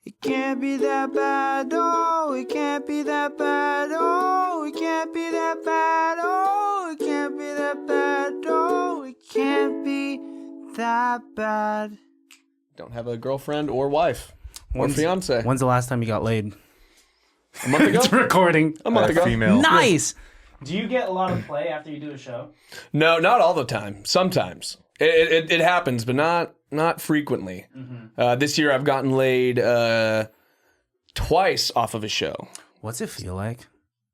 It can't be that bad, oh, it can't be that bad, oh, it can't be that bad, oh, it can't be that bad, oh, it can't be that bad. Don't have a girlfriend or wife or fiance. When's the last time you got laid? A month ago? It's recording. A month ago. Female. Nice. Do you get a lot of play after you do a show? No, not all the time. Sometimes. It happens, but not frequently. Mm-hmm. This year I've gotten laid twice off of a show. What's it feel like?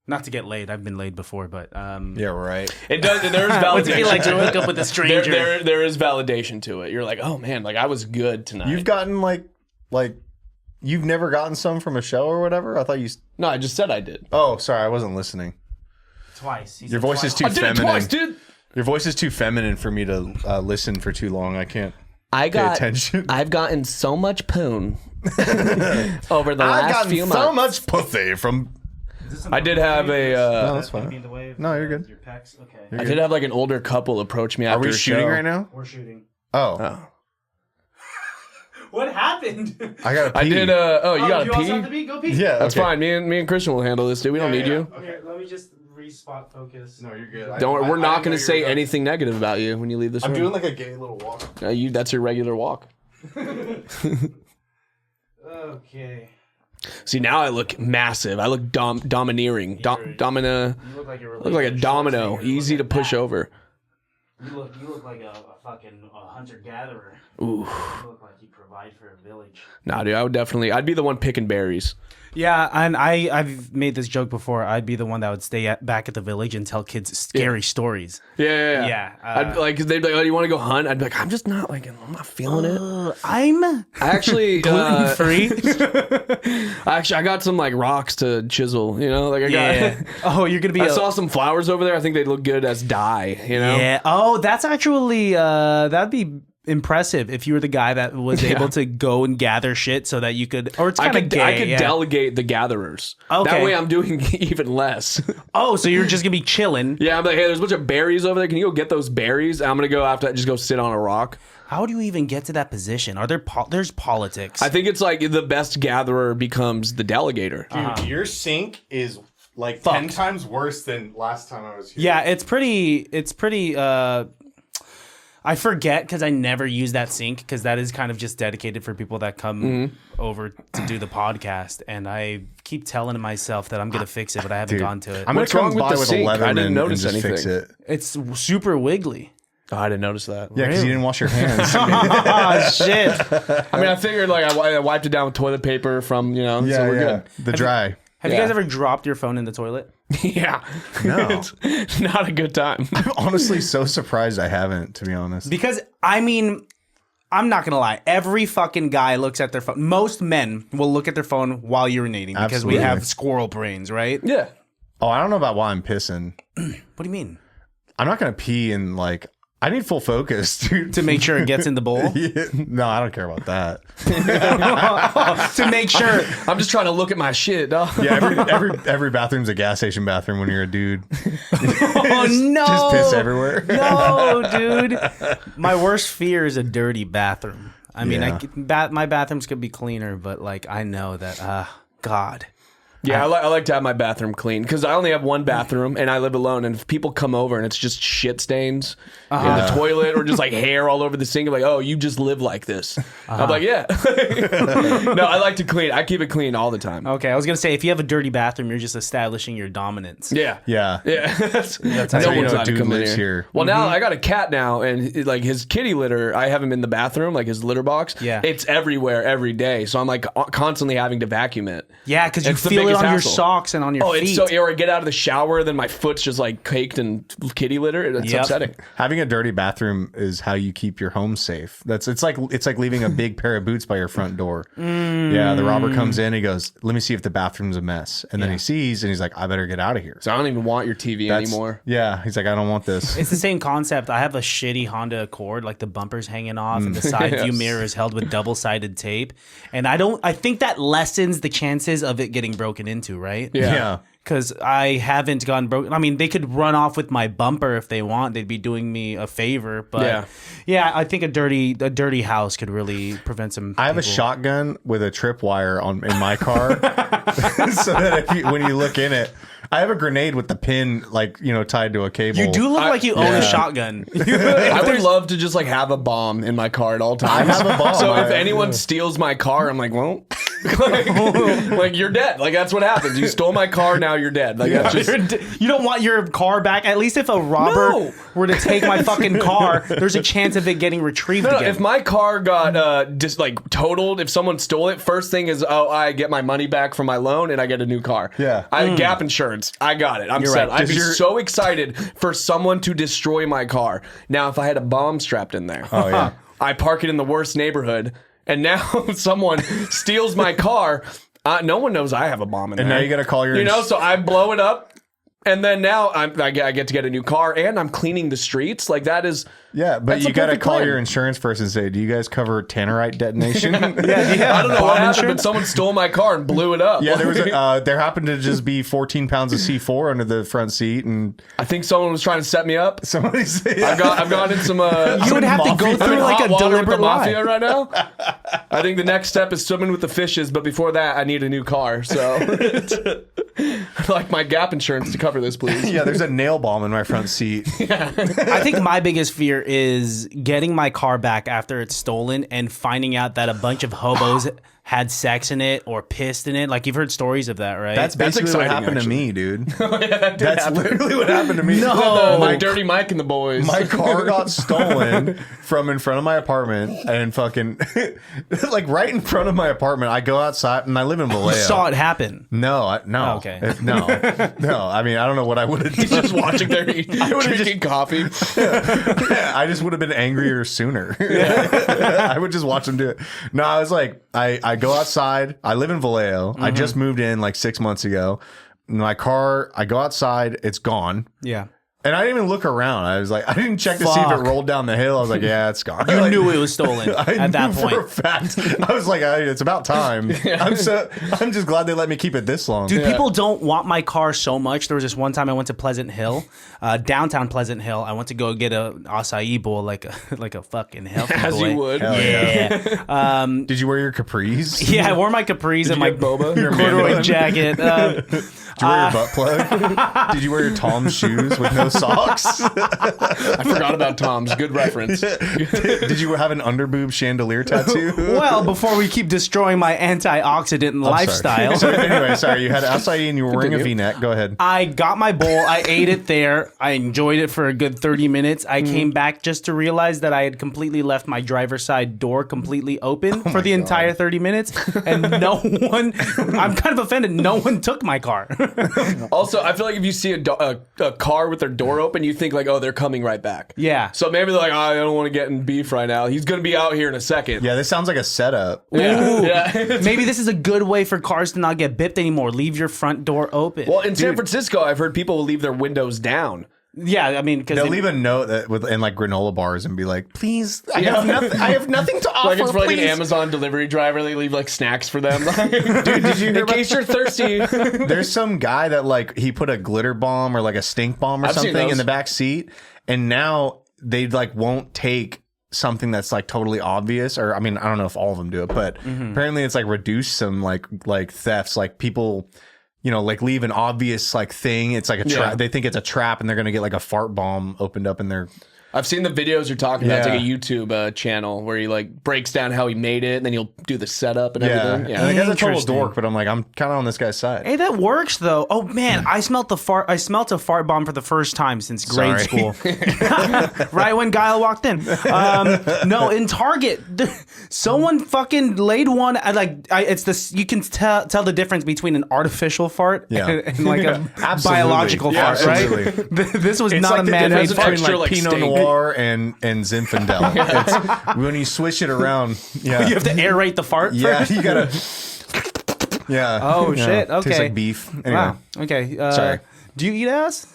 Not to get laid. I've been laid before, but Yeah, right. It does. There's validation. what's it feel like to hook up with a stranger? There is validation to it. You're like, oh man, like I was good tonight. You've gotten like you've never gotten some from a show or whatever? I thought you... No, I just said I did. Oh, sorry, I wasn't listening. Twice. Your voice is too I did feminine. it twice, dude. Your voice is too feminine for me to listen for too long. I can't pay attention. I've gotten so much poon over the last few months. so much pussy from... I did have a. No, that's fine. No, you're good. Your pecs? Okay. I did have like an older couple approach me Are after we a shooting show. right now? We're shooting. Oh. What happened? I got to pee. I did. You got you to also have pee? to pee? Go pee. Yeah, That's okay. fine. Me and Christian will handle this, dude. We don't need you. Okay, let me just re-spot focus. No, you're good. Don't worry. We're not going to say anything negative about you when you leave this I'm room. doing like a gay little walk. That's your regular walk. Okay. See, now I look massive. I look domineering. Domina. You look like a Look like a domino. Easy to push over. You look like a fucking hunter-gatherer. Ooh. You look like you provide for a village. Nah, dude. I'd be the one picking berries. Yeah, and I've made this joke before. I'd be the one that would stay back at the village and tell kids scary stories. Yeah. Yeah, I'd like they'd be like, "Oh, you want to go hunt?" I'd be like, "I'm just not like, I'm not feeling it." I'm I actually gluten free. I got some like rocks to chisel. You know, like I got. Yeah. Oh, you're gonna be. I saw some flowers over there. I think they'd look good as dye. You know. Yeah. Oh, that's actually that'd be impressive if you were the guy that was able to go and gather shit so that you could. Or it's kind of gay. I could delegate the gatherers. Okay. That way, I'm doing even less. Oh, so you're just gonna be chilling. Yeah, I'm like, hey, there's a bunch of berries over there. Can you go get those berries? I'm gonna go after that. Just go sit on a rock. How do you even get to that position? Are there there's politics? I think it's like the best gatherer becomes the delegator. Dude, your sink is like Fucked. 10 times worse than last time I was here. Yeah, it's pretty. I forget because I never use that sink because that is kind of just dedicated for people that come over to do the podcast, and I keep telling myself that I'm gonna fix it, but I haven't gone to it. I'm What's gonna wrong come with by the with sink? a I Leatherman didn't and notice just fix anything. it. It's super wiggly. Oh, I didn't notice that. Yeah, because you didn't wash your hands. Oh shit! I mean, I figured like I wiped it down with toilet paper from so we're good. The dry. Have you guys ever dropped your phone in the toilet? Yeah. No. It's not a good time. I'm honestly so surprised I haven't, to be honest. Because I mean, I'm not gonna lie. Every fucking guy looks at their phone. Most men will look at their phone while urinating because we Absolutely. have squirrel brains, right? Yeah. Oh, I don't know about why I'm pissing. What do you mean? I'm not going to pee in like... I need full focus, dude. To make sure it gets in the bowl? Yeah. No, I don't care about that. To make sure. I'm just trying to look at my shit, dog. Yeah, every bathroom's a gas station bathroom when you're a dude. Oh no! Just piss everywhere. No, dude. My worst fear is a dirty bathroom. I mean, Yeah. my bathrooms could be cleaner, but like I know that. God. Yeah, I like to have my bathroom clean because I only have one bathroom and I live alone. And if people come over and it's just shit stains in the toilet or just like hair all over the sink, I'm like, oh, you just live like this. I'm like, yeah. No, I like to clean. I keep it clean all the time. Okay, I was gonna say if you have a dirty bathroom, you're just establishing your dominance. Yeah. Yeah. Yeah. That's how no you one's know allowed to dude come in lives here. Well, now I got a cat now, and like his kitty litter, I have him in the bathroom, like his litter box. Yeah. It's everywhere every day. So I'm like constantly having to vacuum it. Yeah, because you It's the feel it biggest on your hassle. socks and on your feet. It's so, or I get out of the shower, then my foot's just like caked in kitty litter. It's Yep. upsetting. Having a dirty bathroom is how you keep your home safe. It's like leaving a big pair of boots by your front door. Yeah, the robber comes in, he goes, "Let me see if the bathroom's a mess," and then he sees, and he's like, "I better get out of here." So I don't even want your TV anymore. Yeah, he's like, "I don't want this." It's the same concept. I have a shitty Honda Accord, like the bumper's hanging off and the side view mirror is held with double-sided tape. And I think that lessens the chances of it getting broken into, right? Yeah. because I haven't gone broke. I mean, they could run off with my bumper if they want. They'd be doing me a favor. But yeah, I think a dirty house could really prevent some. I have a shotgun with a tripwire in my car, so that when you look in it, I have a grenade with the pin tied to a cable. You do look like you own a shotgun. I would love to just have a bomb in my car at all times. I have a bomb. So if anyone steals my car, I'm like, well, you're dead. That's what happens. You stole my car, now you're dead. That's just... You don't want your car back. At least if a robber were to take my fucking car, there's a chance of it getting retrieved again. If my car got just totaled, if someone stole it, first thing is, I get my money back from my loan and I get a new car. Yeah. I have gap insurance. I got it. I'm You're set. right. I'd be so excited for someone to destroy my car. Now, if I had a bomb strapped in there, I park it in the worst neighborhood, and now someone steals my car. No one knows I have a bomb in there. And now you got to call your... so I blow it up. And then now I get to get a new car, and I'm cleaning the streets. That is... Yeah, but you got to call your insurance person and say, do you guys cover tannerite detonation? I don't know what happened, but someone stole my car and blew it up. Yeah, there happened to just be 14 pounds of C4 under the front seat, and I think someone was trying to set me up. somebody's... I've gone in some... you would have to go through hot a water with deliberate the mafia lie. right now. I think the next step is swimming with the fishes, but before that, I need a new car. So, I'd like my gap insurance to cover this, please. Yeah, there's a nail bomb in my front seat. I think my biggest fear is getting my car back after it's stolen and finding out that a bunch of hobos had sex in it or pissed in it. You've heard stories of that, right? That's basically what exciting, happened actually. to me, dude. That's literally what happened to me. No. My Dirty Mike and the boys. My car got stolen from in front of my apartment, and fucking right in front of my apartment. I go outside, and I live in Vallejo. You saw it happen. No. Oh, okay. No. I mean, I don't know what I would have done. He's just watching there, drinking coffee. I just would have been angrier sooner. I would just watch them do it. No, I was I go outside. I live in Vallejo. I just moved in 6 months ago. My car, I go outside. It's gone. Yeah. And I didn't even look around. I was I didn't check to see if it rolled down the hill. I was yeah, it's gone. You knew it was stolen at that point. For a fact. I was it's about time. I'm just glad they let me keep it this long. Dude, people don't want my car so much. There was this one time I went to Pleasant Hill, downtown Pleasant Hill. I went to go get a acai bowl like a fucking healthy As boy. you would. Yeah. Did you wear your capris? Yeah, I wore my capris and my boba? Your corduroy mandolin? jacket. Did you wear your butt plug? Did you wear your Tom's shoes with no socks? I forgot about Tom's. Good reference. Did you have an underboob chandelier tattoo? Well, before we keep destroying my antioxidant lifestyle. So anyway, sorry, you had acai and you were wearing a V-neck. Go ahead. I got my bowl. I ate it there. I enjoyed it for a good 30 minutes. I came back just to realize that I had completely left my driver's side door completely open for the entire 30 minutes. And no one, I'm kind of offended, no one took my car. Also, I feel like if you see a car with their door open, you think oh, they're coming right back. Yeah. So maybe they're I don't want to get in beef right now. He's going to be out here in a second. Yeah, this sounds like a setup. Yeah. Maybe this is a good way for cars to not get bipped anymore. Leave your front door open. Well, in San Francisco, I've heard people will leave their windows down. Yeah, I mean, because They'll leave a note that in granola bars and be please, I have nothing to offer. It's for please. an Amazon delivery driver. They leave snacks for them. Dude, did you hear in case you're thirsty? There's some guy that he put a glitter bomb or a stink bomb or I've seen something in those. the back seat, and now they won't take something that's totally obvious, or I mean, I don't know if all of them do it, but apparently it's reduce some thefts, people leave an obvious thing. It's a trap. Yeah. They think it's a trap, and they're gonna get a fart bomb opened up in their... I've seen the videos you're talking about. It's Yeah. a YouTube channel where he breaks down how he made it, and then he'll do the setup and everything. Yeah. And the guy's a total Interesting. dork, but I'm I'm kind of on this guy's side. Hey, that works though. Oh man, I smelt a fart bomb for the first time since grade Sorry. school. Right when Guile walked in. No, in Target, someone fucking laid one. It's this. You can tell the difference between an artificial fart Yeah. and a Absolutely. biological Yeah, fart, absolutely. right? This was It's not the a man-made difference an fart. between extra, Pinot stink. Noir and Zinfandel. It's, when you switch it around, yeah, You have to aerate the fart yeah, first. you gotta, yeah. Oh, yeah. shit, Tastes okay. like beef. Anyway. Wow. Okay. Sorry. Do you eat ass?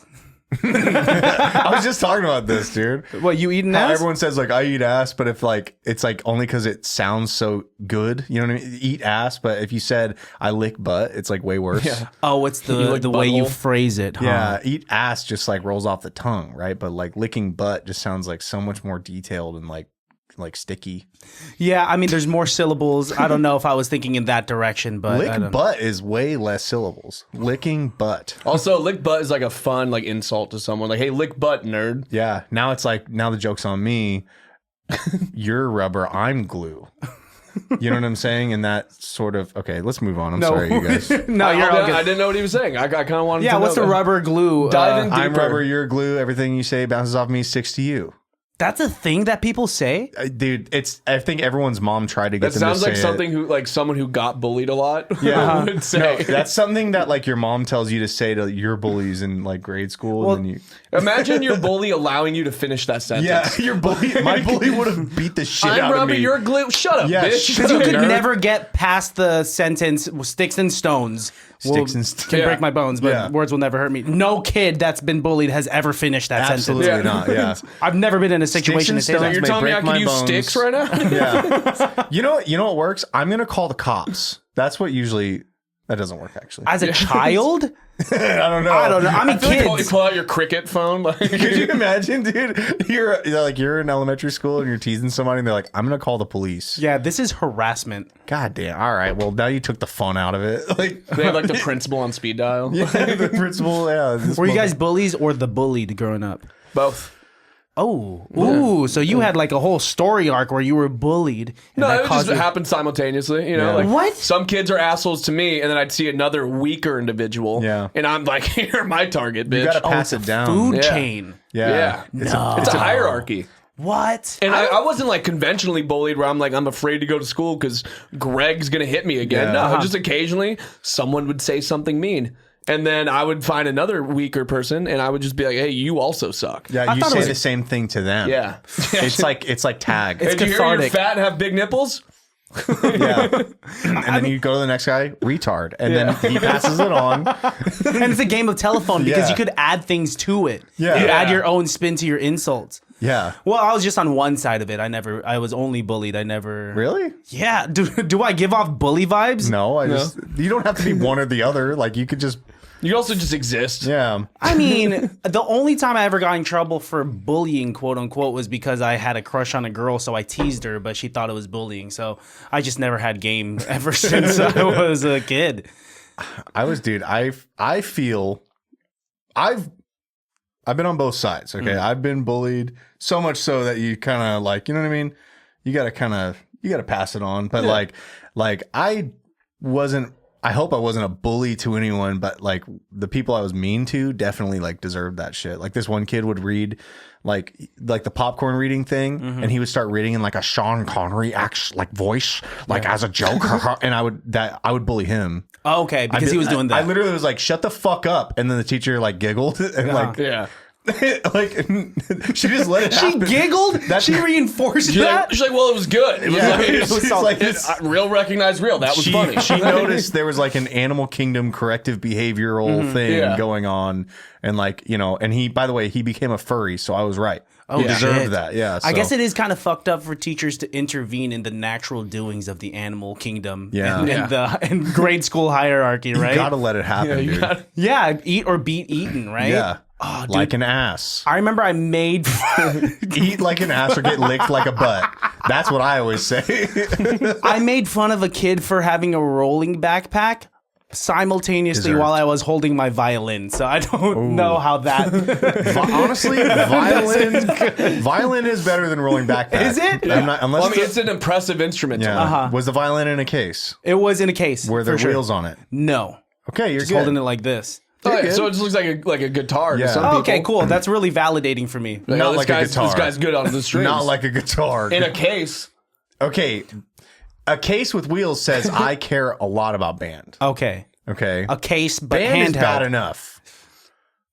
I was just talking about this, dude. What, you eating How ass? everyone says like I eat ass, but if like it's like only because it sounds so good, you know what I mean? Eat ass, but if you said I lick butt, it's like way worse. Yeah. Oh, it's the way you phrase it, huh? Yeah, eat ass just like rolls off the tongue, right? But like licking butt just sounds like so much more detailed and like sticky. Yeah, I mean, there's more syllables. I don't know if I was thinking in that direction, but Lick butt is way less syllables. Licking butt. Also, lick butt is like a fun like insult to someone. Like, hey, lick butt, nerd. Yeah. Now it's like now the joke's on me. You're rubber, I'm glue. You know what I'm saying? And that sort of okay. Let's move on. I'm sorry, you guys. No, you're all good. I didn't know what he was saying. I kind of wanted to Yeah, know what's the that. rubber glue? Dive in I'm deeper. rubber, you're glue. Everything you say bounces off me, sticks to you. That's a thing that people say? Dude, I think everyone's mom tried to get That them to sounds say like something who like someone who got bullied a lot Yeah. would say. No, that's something that like your mom tells you to say to your bullies in like grade school. Well, and then you, Imagine your bully allowing you to finish that sentence. your bully. My bully would have beat the shit I'm out of rubber, me. you're glue. Shut up, Yeah, bitch. shut Because you up, could nerd. never get past the sentence, sticks and stones. Sticks and stones. Can Yeah. break my bones, but Yeah. words will never hurt me. No kid that's been bullied has ever finished that Absolutely sentence. Yeah. not. Yeah. I've never been in a situation to and say that. stones You're may telling me break I could my use bones. sticks right now? Yeah. You know what works? I'm gonna call the cops. That's what usually. That doesn't work actually. As a child? I don't know. I don't know. I mean, You kids. pull out your cricket phone. Like, Could you imagine, dude? You're in elementary school and you're teasing somebody, and they're like, "I'm gonna call the police." Yeah, this is harassment. God damn. All right. Well, now you took the fun out of it. Like they have like the principal on speed dial. yeah, the principal. Yeah. this Were you mother- guys bullies or the bullied growing up? Both. Oh, ooh! So you had like a whole story arc where you were bullied. And No, that it caused just you- happened simultaneously. You know, Yeah. like What? Some kids are assholes to me, and then I'd see another weaker individual. Yeah. and I'm like, you're my target, bitch. You gotta Oh, pass it's it a down. food Yeah. chain. Yeah. It's a hierarchy. What? And I wasn't like conventionally bullied where I'm like, I'm afraid to go to school because Greg's going to hit me again. Yeah. No, just occasionally someone would say something mean. And then I would find another weaker person and I would just be like, hey, you also suck. Yeah, you thought it say was- the same thing to them. Yeah. It's like tag. Hey, did you hear you're cathartic. fat and have big nipples? Yeah. And then you go to the next guy, retard. And then he passes it on. And it's a game of telephone because Yeah. you could add things to it. Yeah. You add Yeah. your own spin to your insults. Yeah. Well, I was just on one side of it. I was only bullied. I never. Really? Yeah. Do I give off bully vibes? No, you don't have to be one or the other. Like you could just You also just exist. yeah. I mean, the only time I ever got in trouble for bullying, quote unquote, was because I had a crush on a girl, so I teased her, but she thought it was bullying. So I just never had game ever since I was a kid. I feel I've been on both sides. Okay. I've been bullied so much so that you kind of like, you know what I mean? You gotta pass it on. But like I hope I wasn't a bully to anyone, but like the people I was mean to definitely like deserved that shit. Like this one kid would read like the popcorn reading thing, and he would start reading in like a Sean Connery voice, like as a joke, and I would bully him. Oh, okay, because he was doing that. I literally was like, "Shut the fuck up!" And then the teacher like giggled and like, Yeah. like she just let it she happen. giggled? She reinforced She's that? like, well, it was good. It was Yeah. like, She's like, real recognized real. That was funny. She noticed there was like an animal kingdom corrective behavioral thing Yeah. going on, and like and he, by the way, he became a furry, so I was right. Oh, He deserved shit. that. Yeah, I so. guess it is kind of fucked up for teachers to intervene in the natural doings of the animal kingdom Yeah. and grade school hierarchy, right? You gotta let it happen, you dude. got Yeah, eat or beat eaten, right? Yeah, Oh, dude. like an ass. I remember I made Eat like an ass or get licked like a butt. That's what I always say. I made fun of a kid for having a rolling backpack simultaneously Deserved. while I was holding my violin. So I don't know how that Honestly, violin is better than rolling backpack. Is it? I'm not, unless Well, I mean, the- it's an impressive instrument. yeah. To learn. Was the violin in a case? it was in a case. Were there for sure. wheels on it? No. Okay, you're Just good. holding it like this. Oh, yeah, good. so it just looks like a guitar Yeah. to some Oh, people. okay, cool. That's really validating for me. Like, Not oh, this like a guy's, guitar. This guy's good on the strings. Not like a guitar. in a case. Okay, a case with wheels says I care a lot about band. Okay. Okay, A case, but band is bad handheld. enough.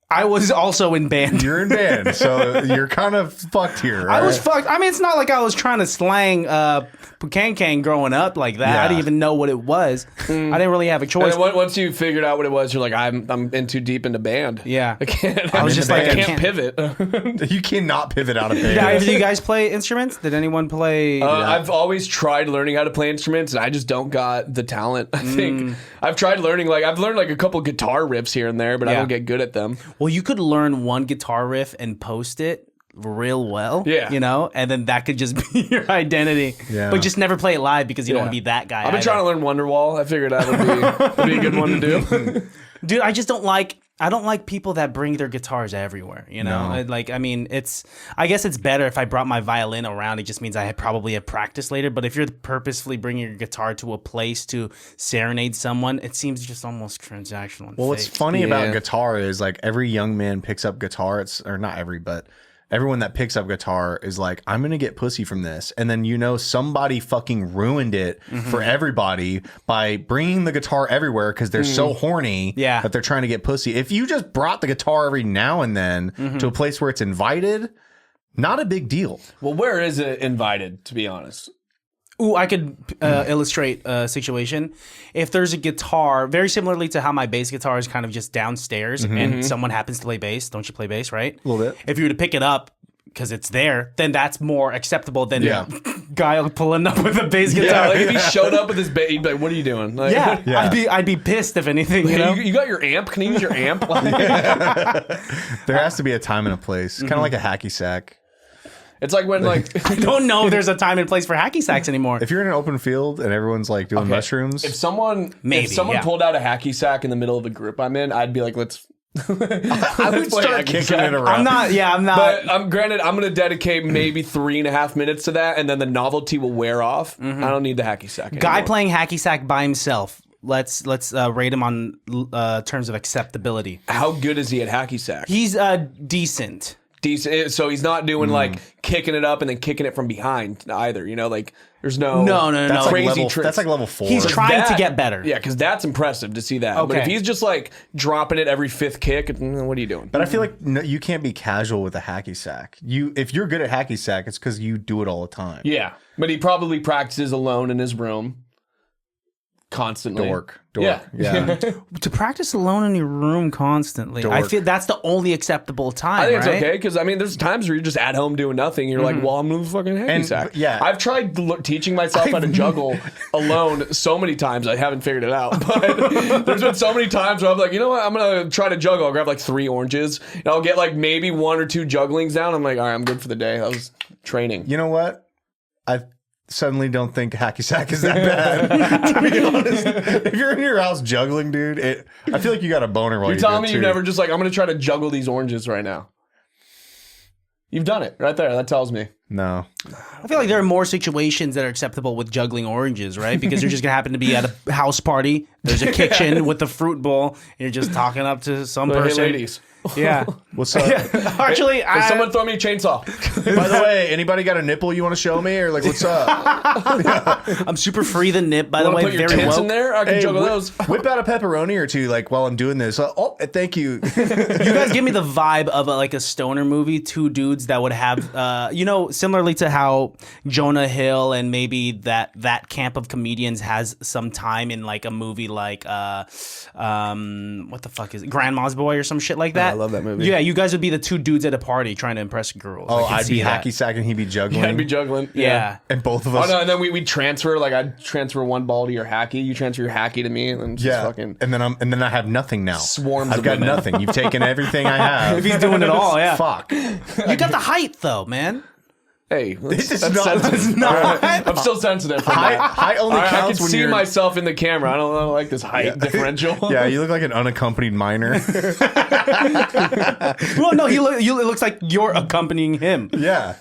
I was also in band. You're in band, so you're kind of fucked here. Right? I was fucked. I mean, it's not like I was trying to slang Pukankang growing up like that. Yeah. I didn't even know what it was. I didn't really have a choice. And then once you figured out what it was, you're like, I'm in too deep into band. Yeah. I can't. I was just like, I can't pivot. You cannot pivot out of band. Did either of you guys play instruments? Did anyone play? I've always tried learning how to play instruments, and I just don't got the talent. I think I've tried learning. Like I've learned like a couple guitar riffs here and there, but I Yeah. don't get good at them. Well, you could learn one guitar riff and post it real well. Yeah. You know, and then that could just be your identity. Yeah. But just never play it live because you don't Yeah. want to be that guy. I've been trying to learn Wonderwall. I figured that would be a good one to do. Dude, I just don't like. I don't like people that bring their guitars everywhere. You know, No. like I mean, I guess it's better if I brought my violin around. It just means I probably have practice later. But if you're purposefully bringing your guitar to a place to serenade someone, it seems just almost transactional. And Well, what's fake. funny about Yeah. guitar is like every young man picks up guitar. Or not every, but everyone that picks up guitar is like, I'm going to get pussy from this. And then, somebody fucking ruined it for everybody by bringing the guitar everywhere because they're so horny Yeah. that they're trying to get pussy. If you just brought the guitar every now and then to a place where it's invited, not a big deal. Well, where is it invited? To be honest. Ooh, I could illustrate a situation. If there's a guitar, very similarly to how my bass guitar is kind of just downstairs and someone happens to play bass, don't you play bass, right? A little bit. If you were to pick it up because it's there, then that's more acceptable than Yeah. Guile pulling up with a bass Yeah, guitar. like if he showed up with his bass, he'd be like, "What are you doing?" Like, Yeah, Yeah. I'd be pissed if anything. You know, you got your amp? Can you use your amp? There has to be a time and a place, kind of like a hacky sack. It's like when like I don't know if there's a time and place for hacky sacks anymore. If you're in an open field and everyone's like doing mushrooms, if someone Maybe, yeah. pulled out a hacky sack in the middle of a group I'm in, I'd be like, let's. I would start kicking it around. I'm not. Yeah, I'm not. But granted, I'm going to dedicate maybe 3.5 minutes to that, and then the novelty will wear off. I don't need the hacky sack anymore. Guy playing hacky sack by himself. Let's rate him on terms of acceptability. How good is he at hacky sack? He's decent. Decent. So he's not doing like kicking it up and then kicking it from behind either. Like there's no no. That's like crazy level. tricks. That's like level 4. He's trying to get better. Yeah, because that's impressive to see that. But Okay. if he's just like dropping it every fifth kick, what are you doing? But I feel like you can't be casual with a hacky sack. If you're good at hacky sack, it's because you do it all the time. Yeah, but he probably practices alone in his room constantly. Dork. Yeah. To practice alone in your room constantly, I Dork. feel that's the only acceptable time. I think it's right? okay because there's times where you're just at home doing nothing. You're like, well, I'm doing the fucking hacky And, sack. yeah. I've tried teaching myself how to juggle alone so many times. I haven't figured it out. But there's been so many times where I'm like, you know what? I'm gonna try to juggle. I'll grab like 3 oranges and I'll get like maybe 1 or 2 jugglings down. I'm like, all right, I'm good for the day. That was training. You know what? I suddenly don't think hacky sack is that bad. To be honest, if you're in your house juggling, dude, I feel like you got a boner while You're you telling do me it, you've too. never just like, I'm gonna try to juggle these oranges right now. You've done it right there. That tells me. No. I feel like there are more situations that are acceptable with juggling oranges, right? Because you're just gonna happen to be at a house party. There's a kitchen with a fruit bowl. And you're just talking up to some Hey, person. ladies. Yeah. What's up? Actually, Can someone throw me a chainsaw? By the way, anybody got a nipple you want to show me, or like, what's up? I'm super free the nip. By the Want way, to put your very tits well. in there? I can juggle those. Whip out a pepperoni or two, like while I'm doing this. Oh, thank you. You guys give me the vibe of like a stoner movie. 2 dudes that would have, similarly to how Jonah Hill and maybe that camp of comedians has some time in like a movie like what the fuck is it? Grandma's Boy or some shit like that. I love that movie. Yeah, you guys would be the 2 dudes at a party trying to impress girls. Oh, I can I'd see be that. hacky sack and he'd be juggling. I'd be juggling. Yeah. And both of Oh us. no, and then we'd transfer. Like I'd transfer one ball to your hacky. You transfer your hacky to me, and then just Yeah, fucking. and then I have nothing now. Swarms I've of got women. nothing. You've taken everything I have. If he's doing it all, yeah. Fuck. You got the height though, man. Hey, that's is not- sensitive. not- I'm still sensitive. From that. Height only I can counts when see you're. myself in the camera. I don't like this height differential. Yeah, you look like an unaccompanied minor. Well, no, it looks like you're accompanying him Yeah.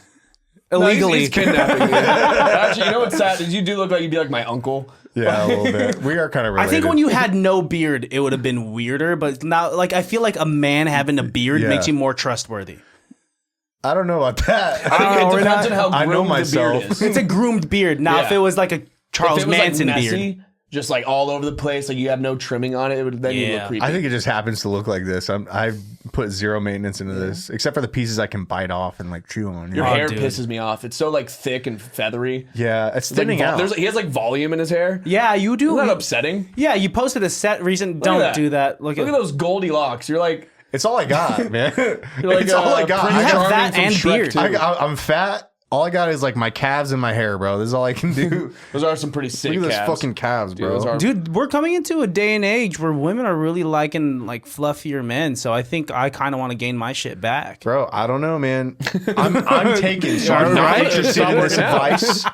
No, illegally. he's kidnapping me. Actually, you know what's sad is you do look like you'd be like my uncle. Yeah, a little bit. We are kind of I related. think when you had no beard, it would have been weirder. But now, like, I feel like a man having a beard Yeah. makes you more trustworthy. I don't know about that. I think Oh, it we're depends not- on how I know groomed the beard myself. is. It's a groomed beard. Now, Yeah. if it was like a Charles If it was, Manson like, beard, messy, just like all over the place, like you have no trimming on it, then you look creepy. I think it just happens to look like this. I put zero maintenance into this, except for the pieces I can bite off and like chew on. Your hair pisses me off. It's so like thick and feathery. Yeah, it's thinning out. He has like volume in his hair. Yeah, you do. Isn't that upsetting? Yeah, you posted a set recent. Don't do that. Look at those Goldilocks. You're like, it's all I got, man. like, it's all I got. You Prince have Charming that from and Shrek beard. 2. I'm fat. All I got is like my calves and my hair, bro. This is all I can do. Those are some pretty sick Look at those calves. fucking calves, bro. Those are- Dude, we're coming into a day and age where women are really liking like fluffier men. So I think I kind of want to gain my shit back. Bro, I don't know, man. I'm taken. So I'm not right. interested in this advice.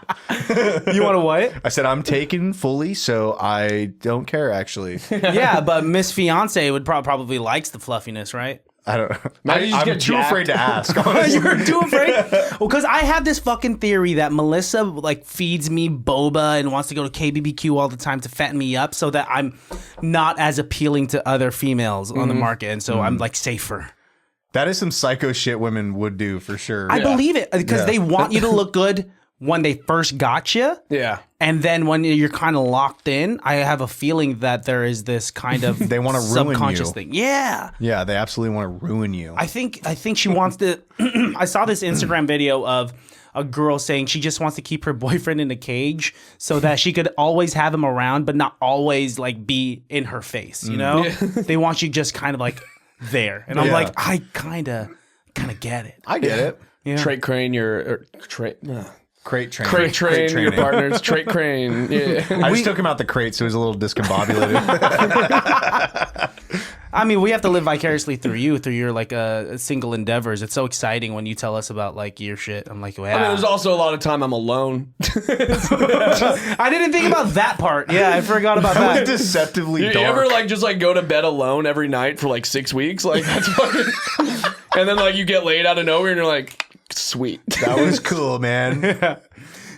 You want to what? I said I'm taken fully, so I don't care. Actually, Yeah, but Miss Fiance would probably likes the fluffiness, right? I don't. Maybe you just I'm get too jacked. afraid to ask. Honestly. You're too afraid? Well, because I have this fucking theory that Melissa like feeds me boba and wants to go to KBBQ all the time to fatten me up so that I'm not as appealing to other females on the market. And so I'm like safer. That is some psycho shit women would do for sure. I believe it because they want you to look good when they first got you. Yeah. And then when you're kind of locked in, I have a feeling that there is this kind of They wanna ruin subconscious you. thing. Yeah. Yeah, they absolutely want to ruin you. I think she wants to. I saw this Instagram video of a girl saying she just wants to keep her boyfriend in a cage so that she could always have him around, but not always like be in her face. You know, they want you just kind of like there, and I'm Yeah. like, I kind of get it. I get it. Yeah. Trait Crane, Crate training. Crate Train, your training. partners. Trait Crane. Yeah. I just took him out the crate, so he was a little discombobulated. I mean, we have to live vicariously through your like single endeavors. It's so exciting when you tell us about like your shit. I'm like, wow. I mean, there's also a lot of time I'm alone. I didn't think about that part. Yeah, I forgot about That that. was deceptively You dark. ever like just like go to bed alone every night for like 6 weeks? Like that's fucking. And then like you get laid out of nowhere and you're like, sweet. That was cool, man.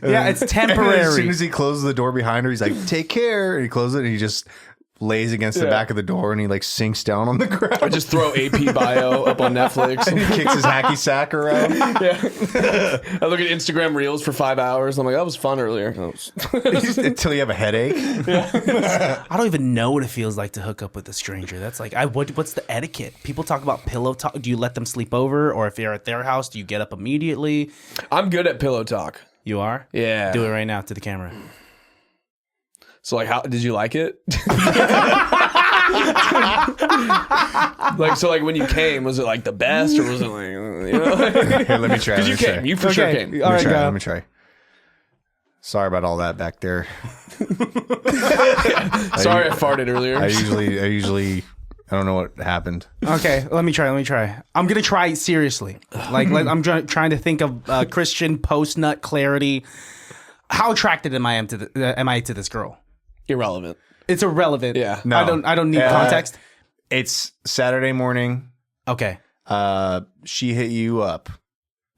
Yeah, it's temporary. As soon as he closes the door behind her, he's like, "Take care." And he closes it, and he just lays against the back of the door, and he like sinks down on the ground. I just throw AP Bio up on Netflix. and he kicks his hacky sack around. Yeah. I look at Instagram Reels for 5 hours. I'm like, that was fun earlier. Until you have a headache. I don't even know what it feels like to hook up with a stranger. That's like, what's the etiquette? People talk about pillow talk. Do you let them sleep over, or if you're at their house, do you get up immediately? I'm good at pillow talk. You are? Yeah. Do it right now to the camera. So like, how did you like it? Like, so like when you came, was it like the best, or was it like, you know? Here, let me try. Because you came, you for sure Okay. came. All right, Let go. me try. Sorry about all that back there. Sorry, I farted earlier. I usually, I don't know what happened. Okay, let me try. I'm gonna try it seriously. Like I'm trying to think of Christian post nut clarity. How attracted am I to this girl? Irrelevant. It's irrelevant. Yeah. No. I don't need context. It's Saturday morning. Okay. She hit you up.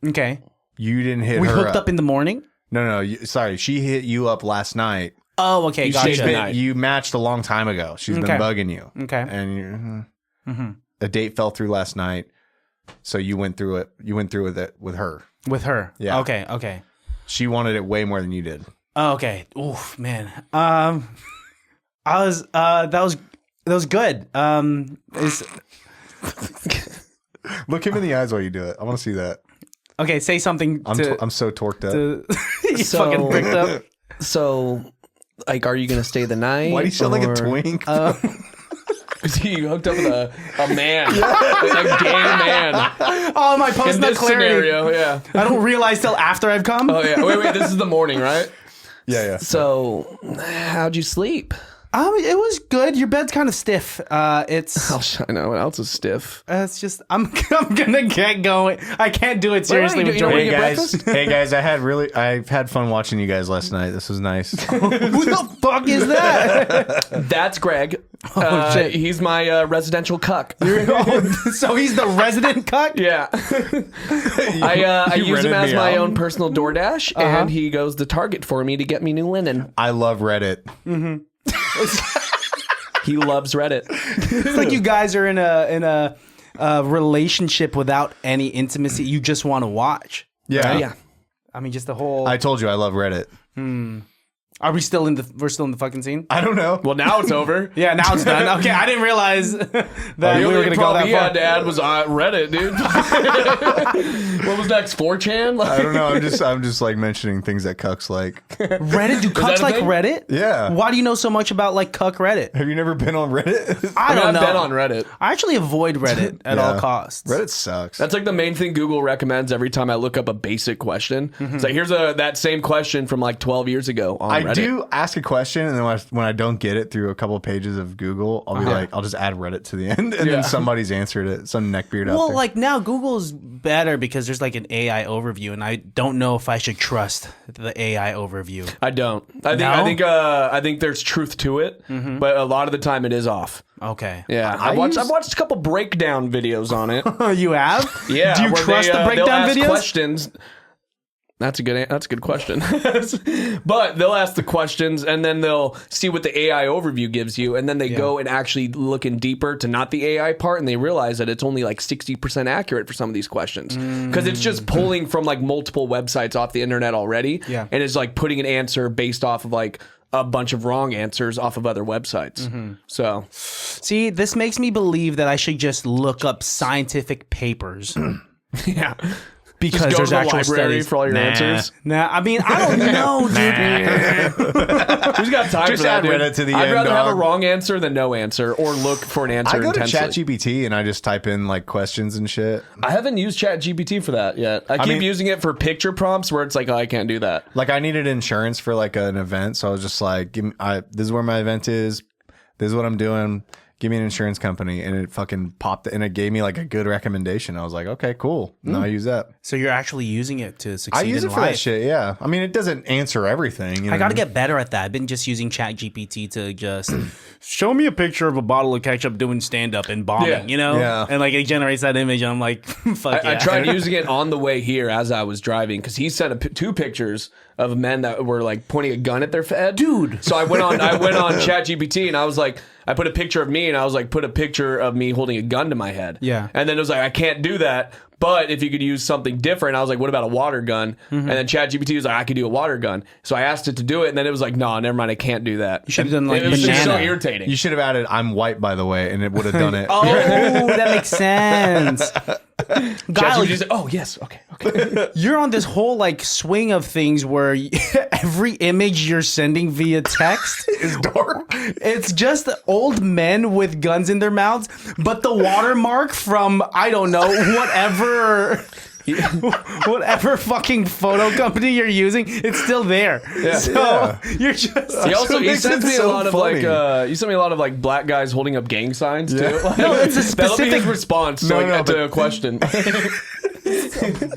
Okay. You didn't hit We her hooked up in the morning. No. Sorry, she hit you up last night. Oh, okay. stayed Gotcha. the night. You matched a long time ago. She's Okay. been bugging you. Okay. And Mm-hmm. a date fell through last night, so you went through it. You went through with it with her. With her. Yeah. Okay. She wanted it way more than you did. Oh, okay. Oof, man. That was good. Look him in the eyes while you do it. I want to see that. Okay, say something I'm so torqued up. you fucking pricked up. So, like, are you gonna stay the night? Why do you sound like a twink? You hooked up with a man, a gay man. Oh, my In post nut this clarity. scenario, yeah. I don't realize till after I've come. Oh yeah. Wait. This is the morning, right? yeah. So, how'd you sleep? It was good. Your bed's kind of stiff. It's I know. What else is stiff? it's just I'm gonna get going. I can't do it seriously Wait, with you don't Jordan. wanna get breakfast? Hey guys, I've had fun watching you guys last night. This was nice. Who the fuck is that? That's Greg. shit. He's my residential cuck. So he's the resident cuck? Yeah. I You use him rented as me my out? own personal DoorDash, and he goes to Target for me to get me new linen. I love Reddit. He loves Reddit. It's like you guys are in a relationship without any intimacy. You just want to watch. Yeah. Yeah. I mean, just the whole. I told you I love Reddit. Are we still in the? We're still in the fucking scene. I don't know. Well, now it's over. Yeah, now it's done. Okay, I didn't realize that we were gonna go that far. Dad was Reddit, dude. What was next? 4chan? I don't know. I'm just like mentioning that cucks like. Reddit? Do cucks a like thing? Reddit? Yeah. Why do you know so much about like cuck Reddit? Have you never been on Reddit? I don't know. I've been on Reddit. I actually avoid Reddit at all Yeah. costs. Reddit sucks. That's like the main thing Google recommends every time I look up a basic question. It's like, here's that same question from like 12 years ago on Reddit. I do ask a question, and then when I don't get it through a couple of pages of Google, I'll be like, I'll just add Reddit to the end, and then somebody's answered it. Some neckbeard out Well, there. like now Google's better because there's like an AI overview, and I don't know if I should trust the AI overview. I don't. No? I think there's truth to it, but a lot of the time it is off. Okay. Yeah, I've watched a couple breakdown videos on it. You have? Yeah. Do you where trust the they'll breakdown ask videos? questions. That's a good question. But they'll ask the questions and then they'll see what the AI overview gives you, and then they go and actually look in deeper to not the AI part, and they realize that it's only like 60% accurate for some of these questions because it's just pulling from like multiple websites off the internet already, and it's like putting an answer based off of like a bunch of wrong answers off of other websites. So, See, this makes me believe that I should just look up scientific papers. yeah. Because Just go there's to the actual library studies. for all your answers. Nah, I mean, I don't know, dude. Who's got time Just for that, add dude? Reddit to the I'd end, rather have a dog. wrong answer than no answer, or look for an answer I go to intensely. ChatGPT and I just type in like questions and shit. I haven't used ChatGPT for that yet. I keep mean- using it for picture prompts where it's like, oh, I can't do that. Like I needed insurance for like an event, so I was just like, this is where my event is. This is what I'm doing. Give me an insurance company, and it fucking popped, and it gave me like a good recommendation. I was like, okay, cool. Now I use that. So you're actually using it to succeed I use in it for life. that shit. Yeah, I mean, it doesn't answer everything. You know I got to what get better at that. I've been just using ChatGPT to just show me a picture of a bottle of ketchup doing stand up and bombing, Yeah. you know? Yeah. And like it generates that image, and I'm like, fuck yeah. I tried using it on the way here as I was driving because he sent two pictures of men that were like pointing a gun at their head. Dude. So I went on ChatGPT and I was like, I put a picture of me and I was like, put a picture of me holding a gun to my head. Yeah. And then it was like, I can't do that. But if you could use something different, I was like, what about a water gun? And then ChatGPT was like, I could do a water gun. So I asked it to do it, and then it was like, no, never mind, I can't do that. You should have done like It was just so banana. irritating. You should have added "I'm white," by the way, and it would have done it. Oh, that makes sense. Guile, ChatGPT said, oh, yes, okay. you're on this whole like swing of things where every image you're sending via text is dark. It's just old men with guns in their mouths, but the watermark from I don't know whatever fucking photo company you're using, it's still there. So you're just He makes sent it me a so lot of funny. like you sent me a lot of like black guys holding up gang signs too. Like, No, it's a that'll be specific- his response to a question.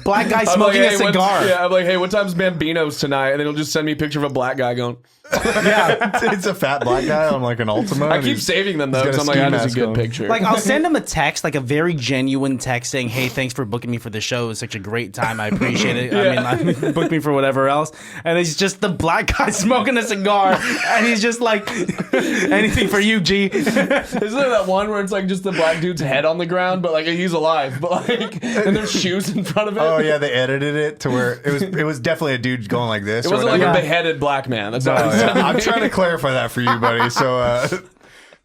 black guy I'm like, smoking hey, a cigar. I'm like, hey, what time's Bambino's tonight? And then he'll just send me a picture of a black guy going. It's a fat black guy on like an Ultima. I and keep he's- saving them though he's got because a I'm like, ski that is a mask good on. picture. Like I'll send him a text, like a very genuine text saying, "Hey, thanks for booking me for the show. It was such a great time. I appreciate it. I mean, book me for whatever else." And it's just the black guy smoking a cigar, and he's just like, "Anything for you, G." Isn't there that one where it's like just the black dude's head on the ground, but like he's alive, but like and there's shoes in front of it? Oh yeah, they edited it to where it was definitely a dude going like this. It or wasn't like whatever. a beheaded black man. That's Oh, all yeah. I'm saying. I'm trying to clarify that for you, buddy. So,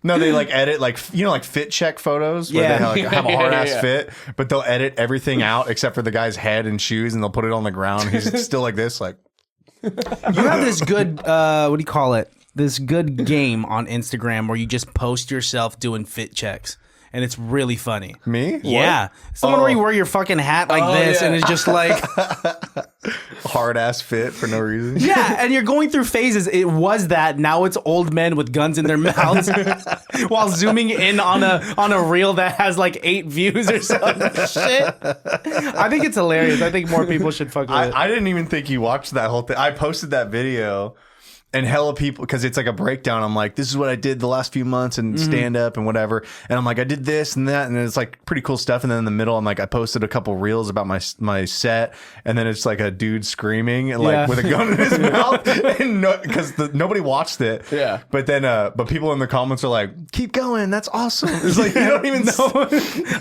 no, they like edit like like fit check photos where Yeah. they like, have a hard ass Yeah. fit, but they'll edit everything out except for the guy's head and shoes, and they'll put it on the ground. He's still like this, like You have this good, what do you call it? This good game on Instagram where you just post yourself doing fit checks. And it's really funny. me. Yeah. It's the one where you wear your fucking hat like this yeah. and it's just like, Hard ass fit for no reason. yeah. And you're going through phases. It was that. Now it's old men with guns in their mouths while zooming in on a reel that has like 8 views or some shit. I think it's hilarious. I think more people should fuck with it. I didn't even think you watched that whole thing. I posted that video. And hella people, because it's like a breakdown. I'm like, this is what I did the last few months and stand up and whatever. And I'm like, I did this and that. And it's like pretty cool stuff. And then in the middle, I'm like, I posted a couple reels about my set. And then it's like a dude screaming and like with a gun in his mouth. And because nobody watched it. Yeah. But then, but people in the comments are like, keep going. That's awesome. It's like, you don't even know.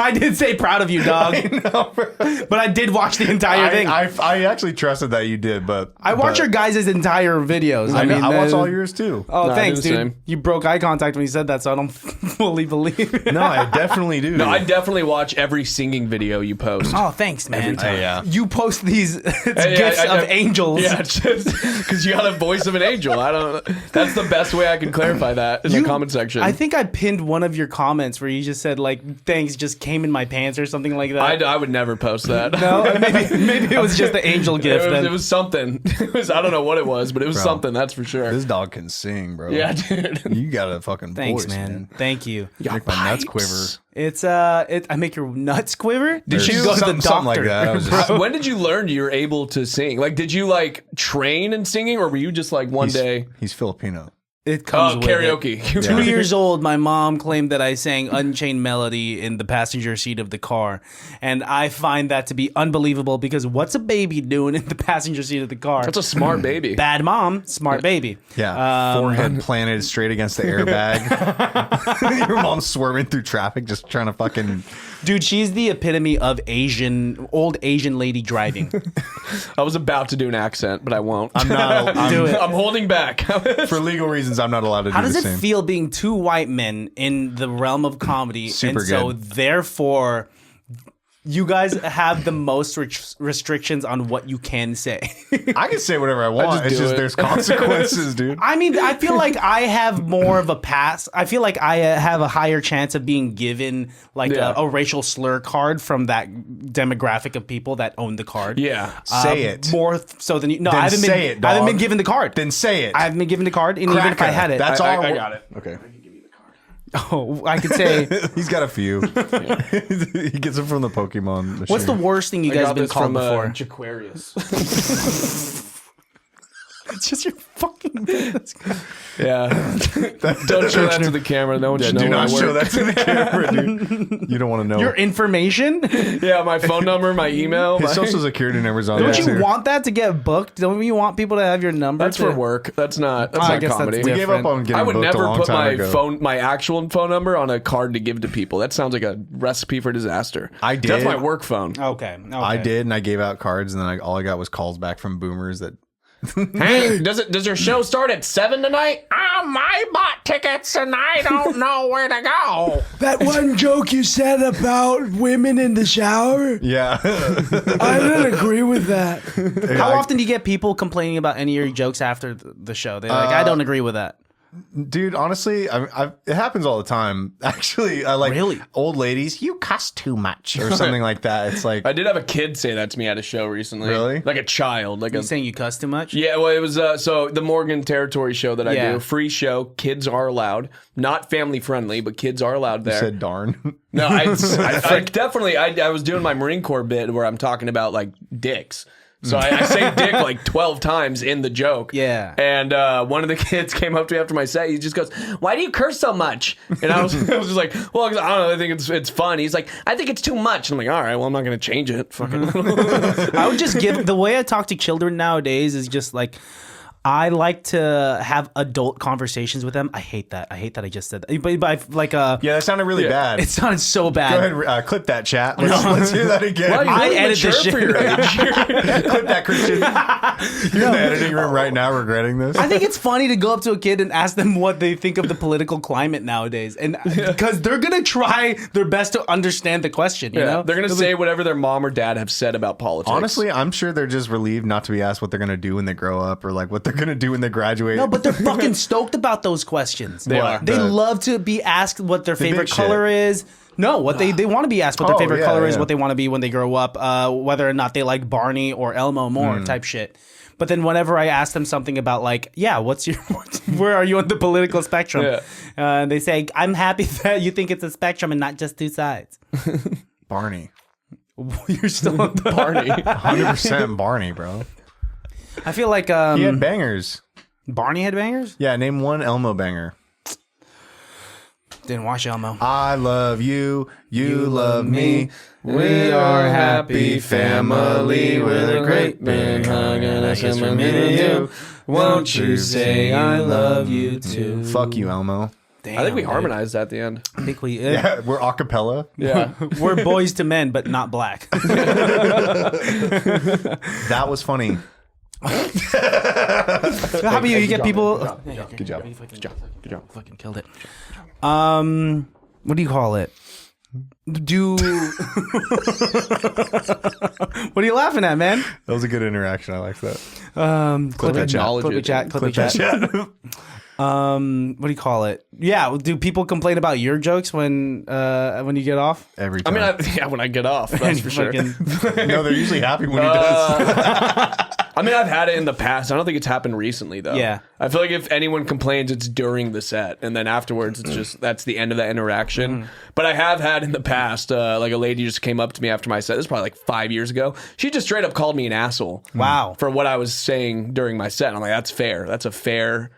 I did say proud of you, dog. But I did watch the entire thing. I actually trusted that you did, but I watch your guys' entire videos. I mean, man. I watch all yours too. Oh, I thanks, do the dude. same. You broke eye contact when you said that, so I don't fully believe it. No, I definitely do. No, I definitely watch every singing video you post. Oh, thanks, man. yeah. You post these Hey, gifts I- of angels. Yeah, just because you got a voice of an angel. I don't. That's the best way I can clarify that in the comment section. I think I pinned one of your comments where you just said like, "Thanks, just came in my pants" or something like that. I would never post that. No, maybe it was just the angel gift. It was something. It was, I don't know what it was, but it was something. That's for sure. This dog can sing, bro. Yeah, dude. You got a fucking Thanks, voice, man. Thank you. Make my nuts quiver. It's I make your nuts quiver. Did you you go to the something like doctor? that? I was just, When did you learn you were able to sing? Like, did you like train in singing, or were you just like one day? he's Filipino. It comes with Karaoke. it. 2 years old, my mom claimed that I sang Unchained Melody in the passenger seat of the car. And I find that to be unbelievable because what's a baby doing in the passenger seat of the car? That's a smart baby. Bad mom, smart baby. Yeah, forehead planted straight against the airbag. Your mom's swerving through traffic, just trying to fucking. Dude, she's the epitome of old Asian lady driving. I was about to do an accent, but I won't. I'm not. Do it. I'm holding back. For legal reasons, I'm not allowed to How do does the it same. feel being two white men in the realm of comedy? Super and so good. therefore, you guys have the most restrictions on what you can say. I can say whatever I want. just It's do just it. there's consequences, dude. I mean, I feel like I have more of a pass. I feel like I have a higher chance of being given like Yeah. a racial slur card from that demographic of people that own the card. Yeah. Say it. More so than you. No, Then I haven't been. say it, I haven't dog. been given the card. Then say it. I haven't been given the card, and even if I had it, That's all. I got it. Okay. oh, I could say. He's got a few. He gets them from the Pokemon machine. What's the worst thing you I guys got have been this called from before? Jaquarius. It's just your fucking business. Yeah. Don't show that to the camera. No one should know Do where I not show work. that to the camera, dude. You don't want to know. Your information? Yeah, my phone number, my email. His my- social security number's on Don't there, you too. want that to get booked? Don't you want people to have your number? That's for work. That's not I not guess that's comedy. different. We gave up on getting I would booked a never long put time my ago. my actual phone number on a card to give to people. That sounds like a recipe for disaster. I did. That's my work phone. Okay. I did, and I gave out cards, and then all I got was calls back from boomers that. Hey, does your show start at 7 tonight? I bought tickets and I don't know where to go. That one joke you said about women in the shower, Yeah. I don't agree with that. How often do you get people complaining about any of your jokes after the show? They're like, I don't agree with that. Dude, honestly, it happens all the time. Actually, I like Really? old ladies. You cuss too much, or something like that. It's like, I did have a kid say that to me at a show recently. Really? Like a child. Like You a saying you cuss too much? Yeah, well, it was so the Morgan Territory show that I Yeah. do, free show. Kids are allowed, not family friendly, but kids are allowed there. said darn. No, I definitely. I was doing my Marine Corps bit where I'm talking about like dicks. So I say dick like 12 times in the joke. Yeah. And one of the kids came up to me after my set. He just goes, "Why do you curse so much?" And I was just like, "Well, 'cause I don't know. I think it's fun." He's like, "I think it's too much." I'm like, "All right, well, I'm not going to change it." Fucking. I would just give the way I talk to children nowadays is just like I like to have adult conversations with them. I hate that. I just said that. But I, like Yeah, that sounded really bad. it sounded so bad. Go ahead, clip that, chat. Let's hear that again. Well, you're I really edit this mature shit. for your age. Clip that, Christian. You're in the editing room right now regretting this. I think it's funny to go up to a kid and ask them what they think of the political climate nowadays, and because they're gonna try their best to understand the question. You know, They're gonna say whatever their mom or dad have said about politics. Honestly, I'm sure they're just relieved not to be asked what they're going to do when they grow up, or like what they're going to do when they graduate. No, but they're fucking stoked about those questions. They are. They love to be asked what their favorite big color is. No, what they want to be asked what their Oh, favorite yeah, color is, yeah. what they want to be when they grow up, whether or not they like Barney or Elmo more type shit. But then whenever I ask them something about like, yeah, where are you on the political spectrum? Yeah. They say, I'm happy that you think it's a spectrum and not just two sides. Barney. You're still on the Barney. 100% Barney, bro. I feel like He had bangers. Barney had bangers? Yeah, name one Elmo banger. Didn't watch Elmo. I love you, you love me. We are happy family with a great big hug and a kiss from me to you. Won't you say I love you too? Fuck you, Elmo. Damn, I think we dude. harmonized at the end. I think we Yeah, we're a cappella. Yeah. we're boys to men, but not black. That was funny. How about you? You get people. Good job. Good job. Fucking killed it. What do you call it? What are you laughing at, man? That was a good interaction. I like that. Clippy chat. What do you call it? Yeah, do people complain about your jokes when you get off? Every time. When I get off, that's for sure. No, they're usually happy when he does. I mean, I've had it in the past. I don't think it's happened recently, though. Yeah. I feel like if anyone complains, it's during the set. And then afterwards, it's just, that's the end of that interaction. But I have had in the past, like a lady just came up to me after my set. This is probably like 5 years ago. She just straight up called me an asshole. Wow. For what I was saying during my set. I'm like, that's fair. That's a fair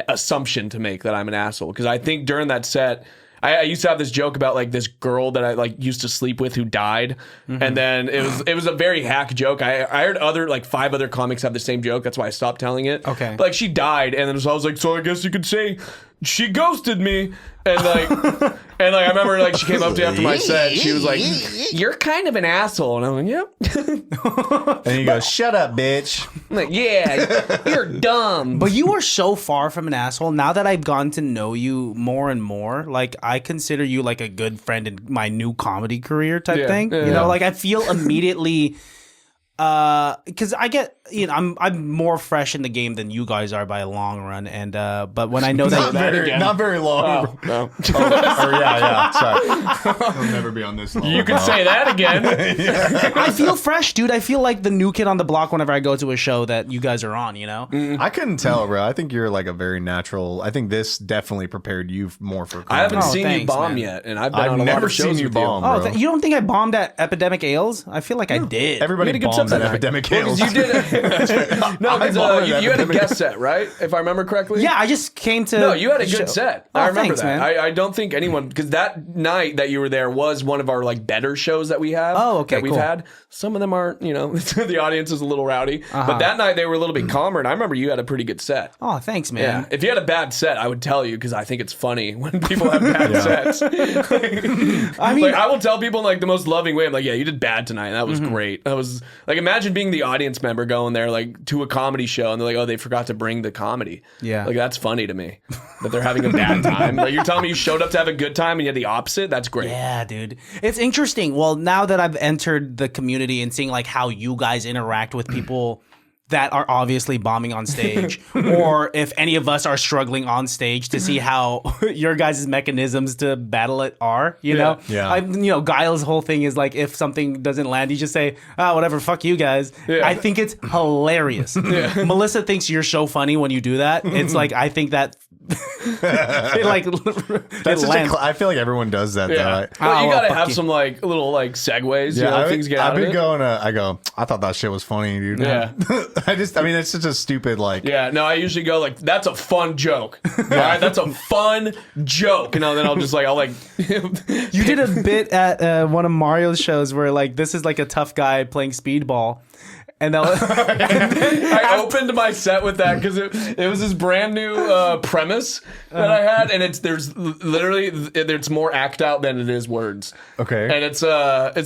assumption to make that I'm an asshole. Because I think during that set, I used to have this joke about like this girl that I like used to sleep with who died, and then it was a very hack joke. I heard other like 5 other comics have the same joke. That's why I stopped telling it. Okay, but, like she died, and then so I was like, so I guess you could say she ghosted me, and like I remember like she came up to me after my set. She was like, "You're kind of an asshole," and I'm like, "Yep." And he goes, "Shut up, bitch." I'm like, "Yeah, you're dumb." But you are so far from an asshole. Now that I've gotten to know you more and more, like I consider you like a good friend in my new comedy career type thing. You know, like I feel immediately. Because I get, I'm more fresh in the game than you guys are by a long run, and but when I know that not very long. No. Or yeah. Sorry, I'll never be on this long. You can say that again. I feel fresh, dude. I feel like the new kid on the block whenever I go to a show that you guys are on. You know, I couldn't tell, bro. I think you're like a very natural. I think this definitely prepared you more for comedy. I haven't seen you thanks, bomb man. yet, and I've been on a lot never of shows seen you with bomb, Oh, bro. you don't think I bombed at Epidemic Ales? I feel like I did. Everybody You had a good bombs set at that night. Epidemic Well, Ales. 'cause you did. No, because you had a guest set, right? If I remember correctly. Yeah, I just came to. No, you had a show. good set. Oh, I remember thanks, that. man. I don't think anyone, because that night that you were there was one of our like better shows that we have. Oh, okay, that we've cool. had. Some of them aren't. The audience is a little rowdy, but that night they were a little bit calmer, and I remember you had a pretty good set. Oh, thanks, man. Yeah, if you had a bad set, I would tell you because I think it's funny when people have bad sets. I mean, Like, I will tell people in like the most loving way. I'm like, yeah, you did bad tonight. That was great. That was like, imagine being the audience member going there like to a comedy show and they're like, oh, they forgot to bring the comedy. Yeah. Like that's funny to me that they're having a bad time. Like you're telling me you showed up to have a good time and you had the opposite. That's great. yeah, dude. It's interesting. Well, now that I've entered the community and seeing like how you guys interact with people that are obviously bombing on stage, or if any of us are struggling on stage, to see how your guys' mechanisms to battle it are, you know? Yeah. Guile's whole thing is like, if something doesn't land, you just say, whatever, fuck you guys. Yeah. I think it's hilarious. Melissa thinks you're so funny when you do that. It's like, I think that it like That's it such lands. I feel like everyone does that. Yeah. Though. Well, you well, gotta fuck have you. some like little like segues. Things get out I've of been it. going. I thought that shit was funny, dude. Yeah. it's such a stupid like. Yeah, no, I usually go like, that's a fun joke. All right, that's a fun joke. Then I'll just like, I'll like. You did a bit at one of Mario's shows where like this is like a tough guy playing speedball, and I opened my set with that because it was this brand new premise that I had, and there's more act out than it is words. Okay. And it's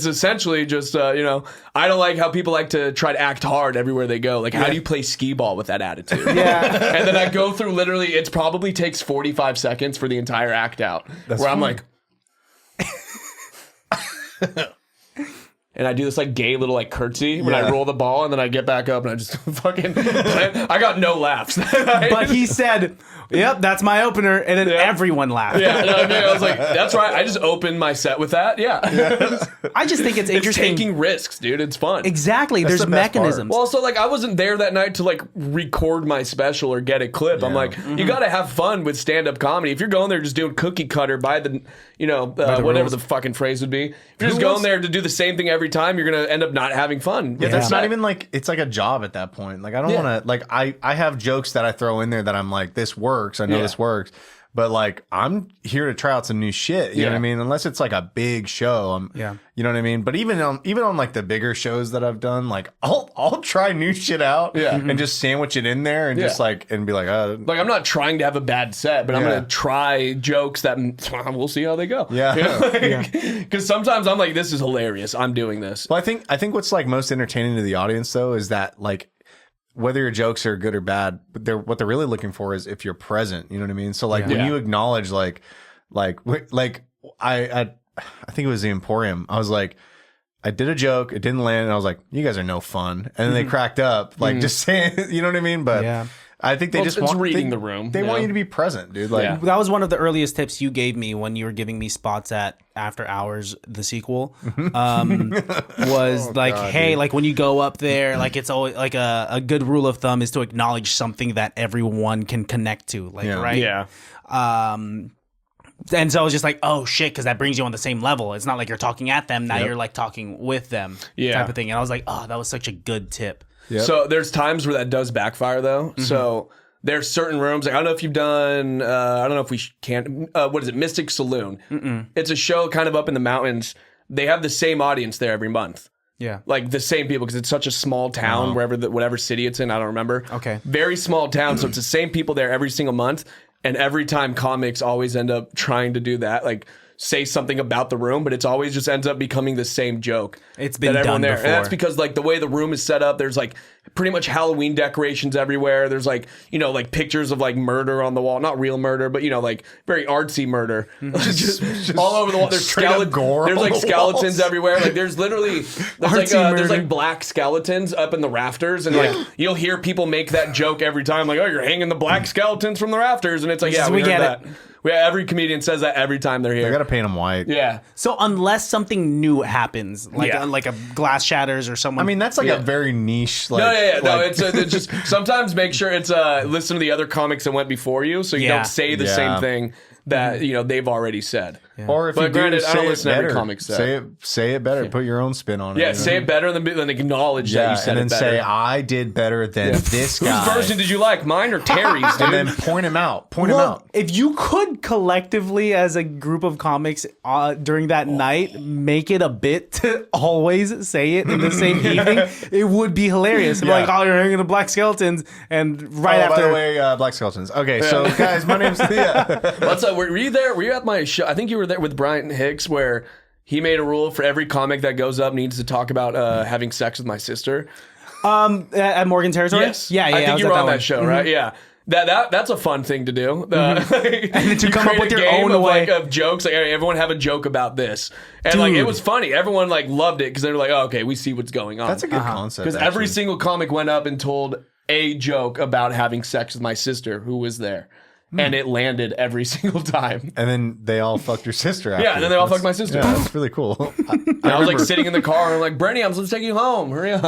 essentially just I don't like how people like to try to act hard everywhere they go. Like, how do you play skee ball with that attitude? Yeah. And then I go through literally, it probably takes 45 seconds for the entire act out, where I'm like. And I do this like gay little like curtsy when I roll the ball, and then I get back up and I just fucking. I got no laughs. But he said, "Yep, that's my opener," and then everyone laughed. Yeah, I was like, that's right. I just opened my set with that. Yeah. I just think it's It's interesting. taking risks, dude. It's fun. Exactly. There's the best part. mechanisms. Well, also, like, I wasn't there that night to like record my special or get a clip. I'm like, you got to have fun with stand-up comedy. If you're going there just doing cookie cutter by the, whatever rules. the fucking phrase would be. If you're just going there to do the same thing every time, you're gonna end up not having fun. Yeah, that's not even like, it's like a job at that point. Like, I don't want to, like, I have jokes that I throw in there that I'm like, this works. I know this works. But like, I'm here to try out some new shit. You know what I mean? Unless it's like a big show. You know what I mean? But even on like the bigger shows that I've done, like I'll try new shit out and just sandwich it in there and just like, and be like, like, I'm not trying to have a bad set, but I'm going to try jokes that we'll see how they go. Yeah. Because sometimes I'm like, this is hilarious. I'm doing this. Well, I think what's like most entertaining to the audience though is that like whether your jokes are good or bad, but what they're really looking for is if you're present. You know what I mean? So like when you acknowledge like I think it was the Emporium. I was like, I did a joke, it didn't land, and I was like, you guys are no fun. And then they cracked up, like just saying, you know what I mean? But I think they just want reading the room. They want you to be present, dude. Like that was one of the earliest tips you gave me when you were giving me spots at After Hours, the sequel. Was hey, dude. Like when you go up there, like it's always like a good rule of thumb is to acknowledge something that everyone can connect to. Like right? Yeah. And so I was just like, oh shit, because that brings you on the same level. It's not like you're talking at them, now you're like talking with them, type of thing. And I was like, oh, that was such a good tip. Yep. So there's times where that does backfire though. So there's certain rooms. Like, I don't know if you've done. I don't know if we can. What is it? Mystic Saloon. It's a show kind of up in the mountains. They have the same audience there every month. Yeah, like the same people because it's such a small town. Whatever city it's in, I don't remember. Okay, very small town. So it's the same people there every single month. And every time comics always end up trying to do that, like say something about the room, but it's always just ends up becoming the same joke. It's been done there. Before. And that's because like the way the room is set up, there's like pretty much Halloween decorations everywhere. There's like, like pictures of like murder on the wall. Not real murder, but like very artsy murder. just all over the wall. There's gore. There's like skeletons everywhere. Like there's like black skeletons up in the rafters. And like you'll hear people make that joke every time. Like, oh, you're hanging the black skeletons from the rafters. And it's like, we get that. Every comedian says that every time they're here. They got to paint them white. Yeah. So unless something new happens, like a glass shatters or someone. I mean, that's like a very niche. Like, No, it's just sometimes make sure it's listen to the other comics that went before you, so you don't say the same thing that they've already said. Yeah. Or if but granted, I don't listen to every comic say it better. Put your own spin on it. Yeah, say it better than acknowledge that you said it better. And then say I did better than this guy. Whose version did you like? Mine or Terry's? Dude? And then point him out. Point him out. If you could collectively, as a group of comics during that night, make it a bit to always say it in the same evening, it would be hilarious. Like, oh, you're hanging the black skeletons, and after. By the way, black skeletons. Okay, so guys, my name's What's up? Were you there? Were you at my show? I think you were there with Brian Hicks, where he made a rule for every comic that goes up needs to talk about having sex with my sister. At Morgan Territory? Yes. Yeah. I think you were on that show, right? Yeah. That's a fun thing to do. And to come up with your own way of jokes. Like, everyone have a joke about this, and like it was funny. Everyone like loved it because they were like, "Oh, okay, we see what's going on." That's a good concept. Because every single comic went up and told a joke about having sex with my sister, who was there. And it landed every single time. And then they all fucked your sister after. Yeah, and then they all fucked my sister. Yeah, that's really cool. I was like sitting in the car and I'm like, Brenny, I'm supposed to take you home. Hurry up.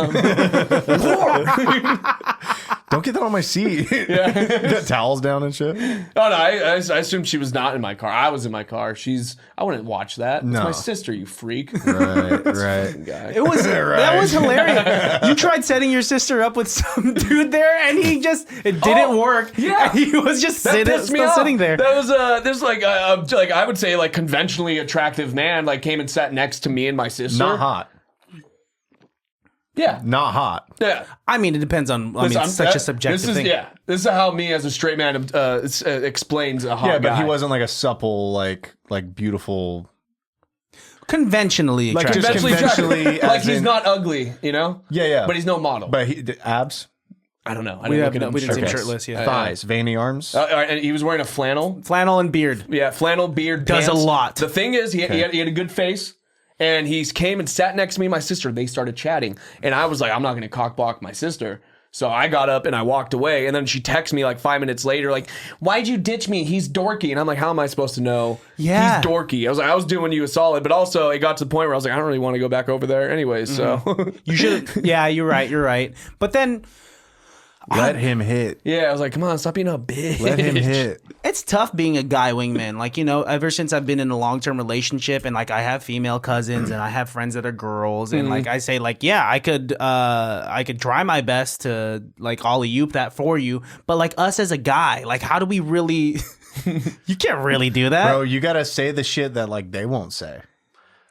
Don't get that on my seat. Yeah. You got towels down and shit. Oh, no, I assumed she was not in my car. I was in my car. I wouldn't watch that. No. It's my sister, you freak. Right. It was that was hilarious. You tried setting your sister up with some dude there, and it didn't work. Yeah, he was just sitting there. That was this like I would say like conventionally attractive man like came and sat next to me and my sister. Not hot. Yeah, not hot. Yeah, I mean it depends on. It's such a subjective thing. Yeah, this is how me as a straight man explains a hot guy. Yeah, but he wasn't like a supple like beautiful. Conventionally attractive. Like conventionally like he's not ugly, Yeah. But he's no model. But abs. I don't know. We didn't see him shirtless. Yeah. Thighs, veiny arms. And he was wearing a flannel and beard. Yeah, flannel, beard, does pants. a lot. The thing is, he had a good face, and he came and sat next to me and my sister. They started chatting, and I was like, I'm not going to cockblock my sister. So I got up and I walked away, and then she texted me like 5 minutes later, like, "Why'd you ditch me? He's dorky." And I'm like, "How am I supposed to know? Yeah, he's dorky." I was doing you a solid, but also it got to the point where I was like, I don't really want to go back over there anyways. So you should. Yeah, you're right. But then. Let him hit. Yeah, I was like, come on, stop being a bitch. Let him hit. It's tough being a guy wingman. Like, ever since I've been in a long-term relationship and like I have female cousins and I have friends that are girls and like I say like, yeah, I could try my best to like ollie-oop that for you. But like us as a guy, like how do we really you can't really do that. Bro, you gotta say the shit that like they won't say.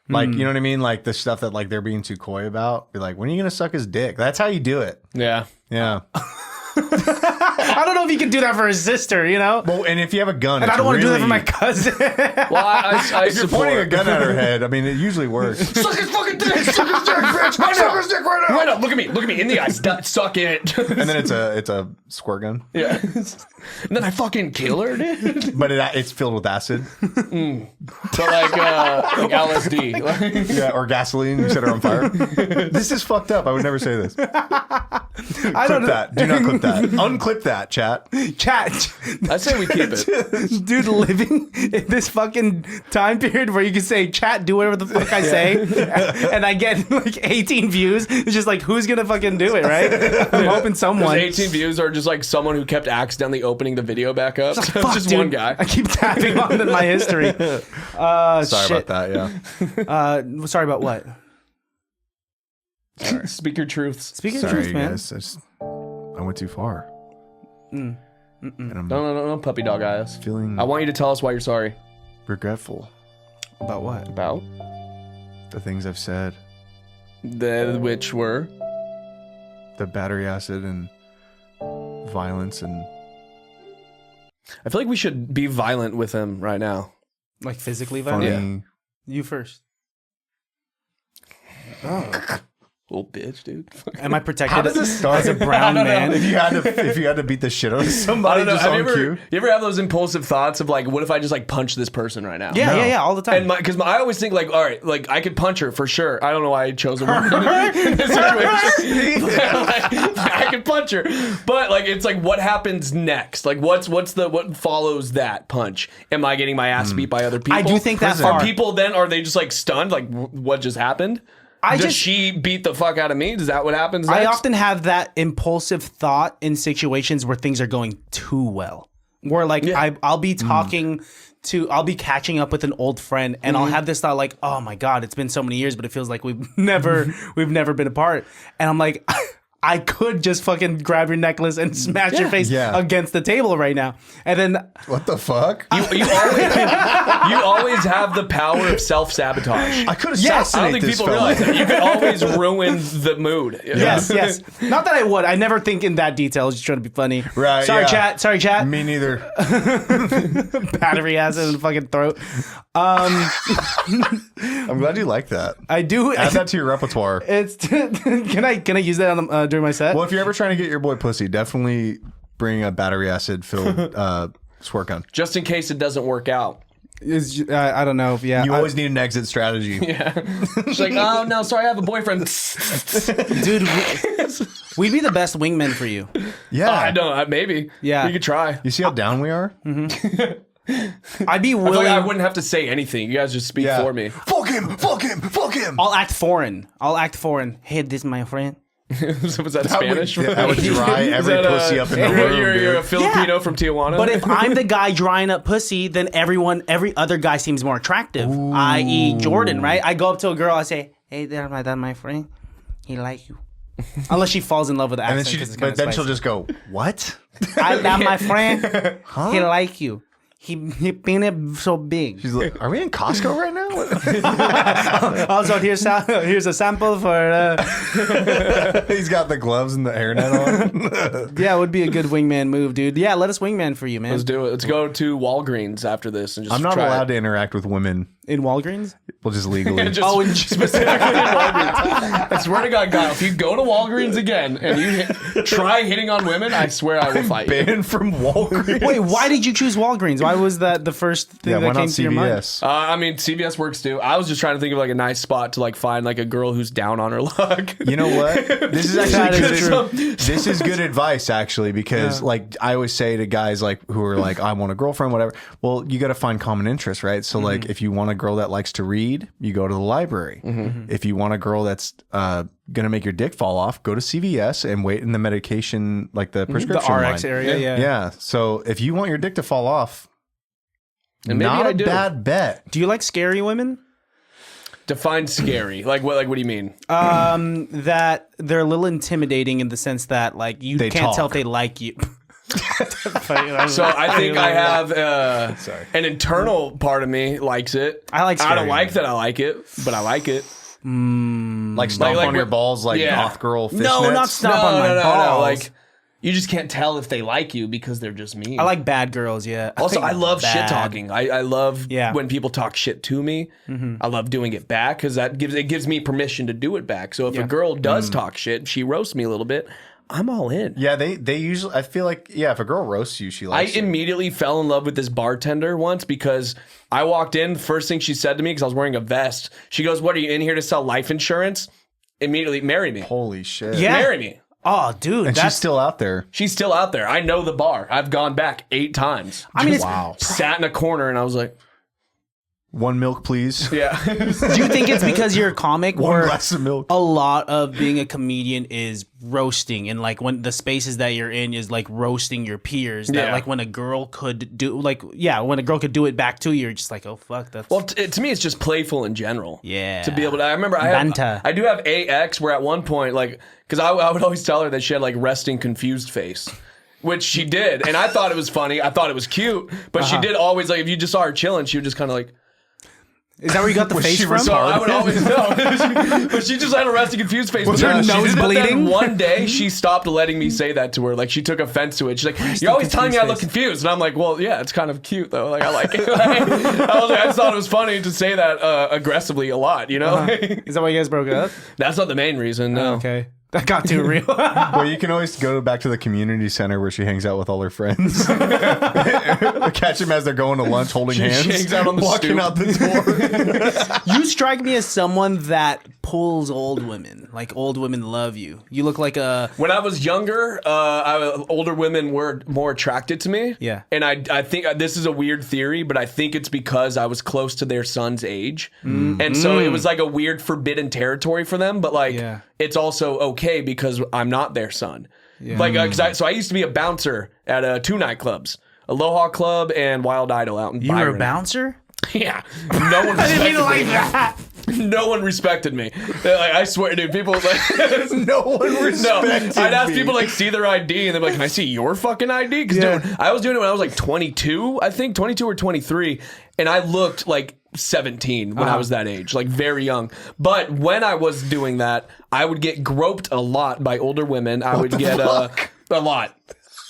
Like, you know what I mean? Like the stuff that like they're being too coy about. Be like, when are you gonna suck his dick? That's how you do it. Yeah. Yeah. I don't know if he can do that for his sister, you know? Well, and if you have a gun, And I don't want to do that for my cousin. Well, I If you're pointing a gun at her head, I mean, it usually works. Suck his fucking dick! Suck his dick, bitch! Suck his dick right now! Right now, look at me in the eyes. Suck it. And then it's a squirt gun. Yeah. And then I fucking kill her, dude. But it's filled with acid. So like LSD. Yeah, or gasoline. You set her on fire. This is fucked up. I would never say this. I don't Clip that. Do not clip that. Unclip that, chat. Chat. I say we keep it. Dude, living in this fucking time period where you can say, chat, do whatever the fuck I say, and I get like 18 views. It's just like, who's gonna fucking do it, right? I'm hoping someone. 18 views are just like someone who kept accidentally opening the video back up. So it's Fuck, just dude. one guy. I keep tapping on my history. Sorry shit. about that, yeah. Sorry about what? Speak your truths. Speaking of Sorry, truth, man. guys. I went too far. And I'm No, puppy dog eyes. feeling I want you to tell us why you're sorry. regretful. About what? About? The things I've said. Which were? The battery acid and violence and... I feel like we should be violent with him right now. Like physically funny. violent? You first. Little bitch, dude. Am I protected How does this start? as a brown man? If you had to beat the shit out of I somebody don't know. just Have on you cue. ever have those impulsive thoughts of like, what if I just like punch this person right now? Yeah, all the time. And because I always think like, all right, like I could punch her for sure. I don't know why I chose a woman in this situation. Like, I could punch her, but like it's like what happens next? Like what follows that punch? Am I getting my ass beat by other people? I do think that's Are hard. people then? Are they just like stunned? Like what just happened? Does she beat the fuck out of me? Is that what happens next? I often have that impulsive thought in situations where things are going too well. Where like I'll be talking I'll be catching up with an old friend and I'll have this thought like, oh my God, it's been so many years, but it feels like we've never been apart. And I'm like, I could just fucking grab your necklace and smash your face against the table right now. And then What the fuck? You always have the power of self-sabotage. I could I assassinate don't think this people fella. realize that. You could always ruin the mood. yes. Not that I would. I never think in that detail. I was just trying to be funny. Right, Sorry, yeah. chat. Me neither. Battery acid in the fucking throat. I'm glad you like that. I do. Add that to your repertoire. It's can I use that on during my set? Well, if you're ever trying to get your boy pussy, definitely bring a battery acid filled squirt gun. Just in case it doesn't work out. I don't know. Yeah, You always need an exit strategy. She's like, oh no, sorry, I have a boyfriend. dude. We'd be the best wingmen for you. Yeah. I know, maybe. Yeah. We could try. You see how down we are? I'd be I feel willing. like I wouldn't have to say anything. You guys just speak for me. Fuck him! Fuck him! Fuck him! I'll act foreign. Hey, this is my friend. Was that Spanish? I would dry every pussy up in the room. You're a Dude. Filipino from Tijuana. But if I'm the guy drying up pussy, then every other guy seems more attractive. I.e. Jordan, right? I go up to a girl, I say, hey, that's my friend. He like you. Unless she falls in love with the And accent. then she'll just go, what? That my friend. He like you. He been it so big. She's like, are we in Costco right now? Also, here's a sample for. He's got the gloves and the hairnet on. Yeah, it would be a good wingman move, dude. Yeah, let us wingman for you, man. let's do it. Let's go to Walgreens after this and just I'm not try allowed it. to interact with women. In Walgreens? Well, just legally. Just specifically in Walgreens. I swear to God, Guile, if you go to Walgreens again and you try hitting on women, I swear I will fight you. Banned from Walgreens. Wait, why did you choose Walgreens? Why was that the first thing Yeah, why that not came to your mind? CVS? I mean, CVS works too. I was just trying to think of like a nice spot to like find like a girl who's down on her luck. You know what? This is That actually is good. true. This is good advice, actually, because like I always say to guys like who are like, I want a girlfriend, whatever. Well, you got to find common interests, right? So like, if you want a girl that likes to read, you go to the library. If you want a girl that's gonna make your dick fall off, go to CVS and wait in the medication, like the prescription The RX line. area, yeah. Yeah. So if you want your dick to fall off, And maybe not I a do. bad bet. Do you like scary women? Define scary. Like what do you mean? That they're a little intimidating in the sense that like you They can't tell talk. if they like you. So I think I have an internal part of me likes it. I like I scary don't like women. that I like it, but I like it. Like stomp Like on your what- balls, like yeah. goth girl fishnets. No, not stomp on my balls. Like you just can't tell if they like you because they're just mean. I like bad girls, yeah. Also, I love Bad. shit talking. I love Yeah. when people talk shit to me. I love doing it back because it gives me permission to do it back. So if a girl does talk shit, she roasts me a little bit, I'm all in. Yeah, they usually. I feel like if a girl roasts you, she likes. I immediately fell in love with this bartender once because I walked in. The first thing she said to me, because I was wearing a vest, she goes, "What, are you in here to sell life insurance?" Immediately, marry me. Holy shit! Yeah. Marry me. Oh, dude, And she's still out there. She's still out there. I know the bar. I've gone back 8 times. I mean, it's, Wow. Sat in a corner and I was like, 1 milk, please. yeah. do you think it's because you're a comic, 1 or glass of milk. a lot of being a comedian is roasting, and like when the spaces that you're in is like roasting your peers? That Yeah. like when a girl could do when a girl could do it back to you, you're just like, oh fuck, that's Well, to me, it's just playful in general. Yeah. To be able to, I remember Banter. I do have AX where at one point, like, because I would always tell her that she had like resting confused face. Which she did, and I thought it was funny. I thought it was cute, but she did always, like, if you just saw her chilling, she would just kind of like. Is that where you got the face she from? So I would always know, but she just had a resting confused face. Was But her then she nose did it, bleeding? then one day she stopped letting me say that to her. Like she took offense to it. She's like, "You're always telling me I look confused," and I'm like, "Well, yeah, it's kind of cute though. Like I like it." I was like, I just thought it was funny to say that aggressively a lot. You know, Is that why you guys broke up? that's not the main reason. No. Okay, that got too real. Well, you can always go back to the community center where she hangs out with all her friends. Catch them as they're going to lunch, holding hands. She hangs out on the walking stoop. out the door. You strike me as someone that pulls old women. Like old women love you. You look like a When I was younger, older women were more attracted to me. Yeah. And I think this is a weird theory, but I think it's because I was close to their son's age. And so it was like a weird forbidden territory for them. But like, Yeah. it's also okay because I'm not their son. Like, so I used to be a bouncer at 2 nightclubs, Aloha Club and Wild Idol out in you were Byron. a bouncer. Yeah. No one respected me. that. No one respected me. Like, I swear, dude, people like No one respected I'd ask me. people like see their ID and they're like, "Can I see your fucking ID?" Because dude, I was doing it when I was like 22, I think 22 or 23, and I looked like 17 when I was that age, like very young. But when I was doing that, I would get groped a lot by older women. I would get a lot.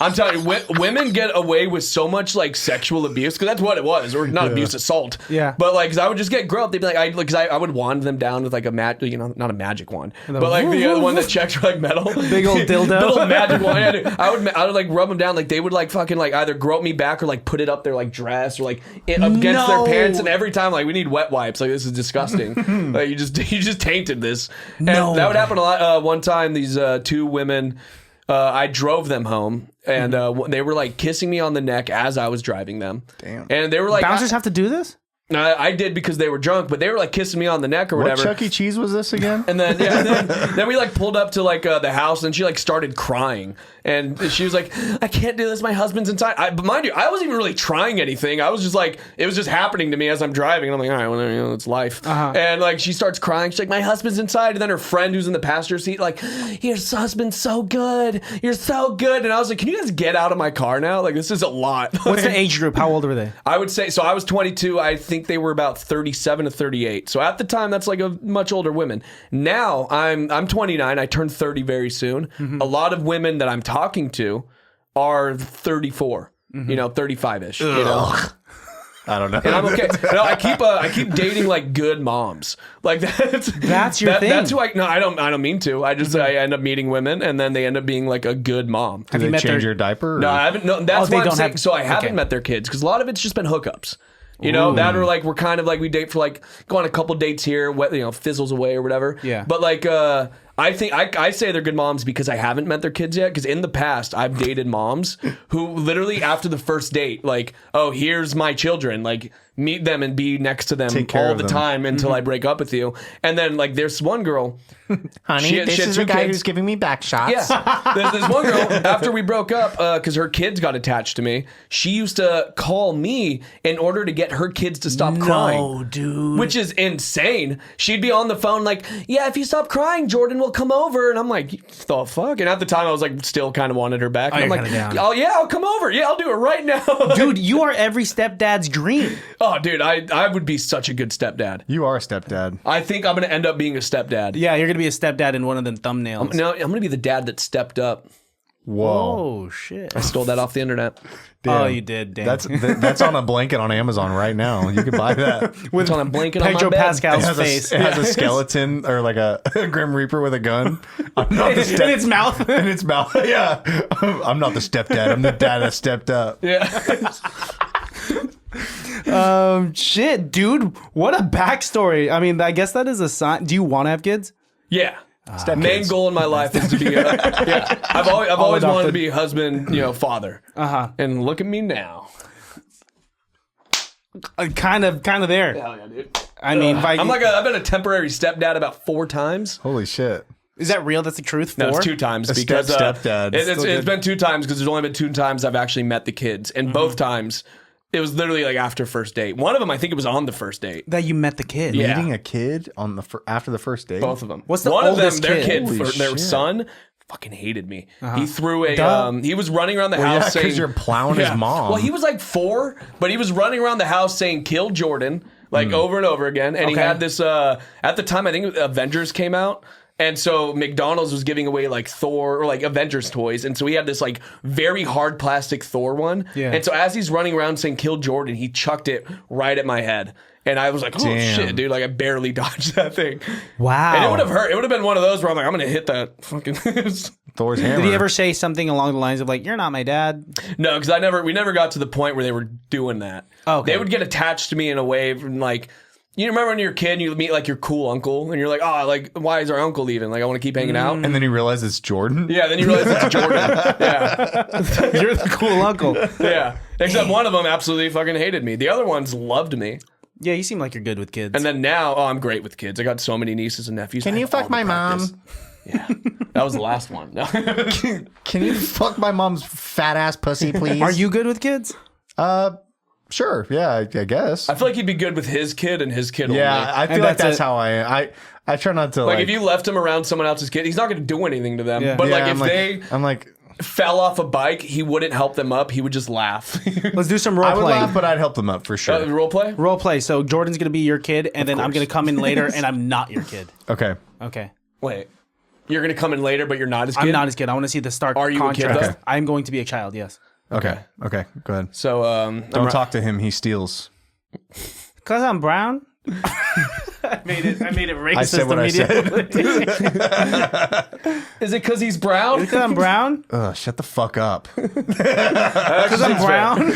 I'm telling you, women get away with so much like sexual abuse because that's what it was, or not abuse, assault. Yeah. But like, 'cause I would just get groped. They'd be like, because I would wand them down with like a not a magic wand, but like the other one that checks for like metal, Big old dildo. little magic wand. Yeah, dude. I would like rub them down. Like they would like fucking like either grope me back or like put it up their like dress or like against their pants. And every time like we need wet wipes. Like this is disgusting. Like you just tainted this. And No that would way. happen a lot. One time these 2 women. I drove them home, and they were like kissing me on the neck as I was driving them. Damn. And they were like, Bouncers have to do this? I did because they were drunk, but they were like kissing me on the neck or What whatever. Chuck E. Cheese was this again? And then, then we like pulled up to like the house, and she like started crying, and she was like, "I can't do this. My husband's inside." But mind you, I wasn't even really trying anything. I was just like, it was just happening to me as I'm driving, and I'm like, all right, well, it's life. And like she starts crying. She's like, "My husband's inside," and then her friend who's in the passenger seat like, "Your husband's so good. You're so good." And I was like, "Can you guys get out of my car now? Like this is a lot." What's the age group? How old were they? I would say, so I was 22. I think they were about 37 to 38. So at the time, that's like a much older women. Now I'm 29. I turn 30 very soon. A lot of women that I'm talking to are 34, 35-ish, you know. I don't know. And I'm okay. No, I keep dating like good moms. Like that's your thing. That's who I don't mean to. I just I end up meeting women and then they end up being like a good mom. Did you they met change their- your diaper? Or? No, I haven't. No, that's they what I'm don't saying. have- So I haven't okay. met their kids because a lot of it's just been hookups. You know, that or like we're kind of like we date for like go on a couple dates here, fizzles away or whatever. Yeah. But like I think I say they're good moms because I haven't met their kids yet. Because in the past I've dated moms who literally after the first date, like, oh, here's my children, like meet them and be next to them Take care all of the them. time until I break up with you. And then like there's one girl, Honey, she had this is two the guy kids. who's giving me back shots. Yeah, there's one girl after we broke up because her kids got attached to me. She used to call me in order to get her kids to stop crying. No, dude. Which is insane. She'd be on the phone like, "Yeah, if you stop crying, Jordan will come over." And I'm like, "The fuck?" And at the time, I was like, still kind of wanted her back. And I'm you're like, kinda down. "Oh yeah, I'll come over. Yeah, I'll do it right now." Dude, you are every stepdad's dream. Oh, dude, I would be such a good stepdad. You are a stepdad. I think I'm gonna end up being a stepdad. Yeah, you're gonna be a stepdad in one of them thumbnails. No, I'm gonna be the dad that stepped up. Whoa, shit. I stole that off the internet. Oh, you did. Damn. That's on a blanket on Amazon right now. You can buy that. It's on a blanket on my Pedro bed. Pascal's It face. has a skeleton or like a Grim Reaper with a gun. I'm not the in its mouth. In its mouth. Yeah. I'm not the stepdad. I'm the dad that stepped up. Yeah. Shit, dude. What a backstory. I mean, I guess that is a sign. Do you want to have kids? Yeah. Main goal in my life is to be I've always wanted to be husband, father. And look at me now. Kind of there. Hell yeah, dude. I mean, I've been a temporary stepdad about 4 times. Holy shit. is that real? That's the truth? No, 4? it's 2 times A because stepdad. It's been 2 times because there's only been 2 times I've actually met the kids, and both times it was literally like after first date. One of them, I think it was on the first date. That you met the kid. Yeah. Meeting a kid on after the first date? Both of them. What's the one oldest of them? Their kid? kid, Holy their shit. son, fucking hated me. He threw a. Duh. He was running around the Yeah, house saying because you're plowing his mom. Well, he was like 4, but he was running around the house saying "Kill Jordan" like over and over again. And he Okay. had this. At the time, I think Avengers came out. And so McDonald's was giving away like Thor or like Avengers toys. And so he had this like very hard plastic Thor one. Yeah. And so as he's running around saying "Kill Jordan," he chucked it right at my head. And I was like, oh Damn. shit, dude. Like I barely dodged that thing. Wow. And it would have hurt. It would have been one of those where I'm like, I'm going to hit that fucking. Thor's hammer. Did he ever say something along the lines of like, "You're not my dad"? No, because we never got to the point where they were doing that. Okay. They would get attached to me in a way from like, you remember when you're a kid and you meet like your cool uncle and you're like, oh, like, why is our uncle leaving? Like, I want to keep hanging out. And then he realized it's Jordan? Yeah, then you realize it's Jordan. Yeah. You're the cool uncle. Yeah. Except one of them absolutely fucking hated me. The other ones loved me. Yeah, you seem like you're good with kids. And then now, I'm great with kids. I got so many nieces and nephews. Can I you have all fuck the my practice. mom? Yeah. That was the last one. No. Can you fuck my mom's fat ass pussy, please? Are you good with kids? Sure. Yeah, I guess. I feel like he'd be good with his kid and his kid Yeah, only. I feel And like that's that's how I am. I try not to Like if you left him around someone else's kid, he's not going to do anything to them. Yeah. But like Yeah, if they I'm like, fell off a bike, he wouldn't help them up. He would just laugh. Let's do some role I would playing. laugh, but I'd help them up for sure. Role play? Role play. So Jordan's gonna be your kid, and then I'm gonna come in later, and I'm not your kid. Okay. Okay. Wait. You're going to come in later, but you're not his kid? I'm not his kid. I want to see the stark Are you a kid, contrast. though? I'm going to be a child. Yes. Okay. Go ahead. So, Don't talk to him. He steals. Cause I'm brown. I made it racist I said what I said. immediately. is it because he's brown? Because I'm brown. Ugh, shut the fuck up. Because I'm brown.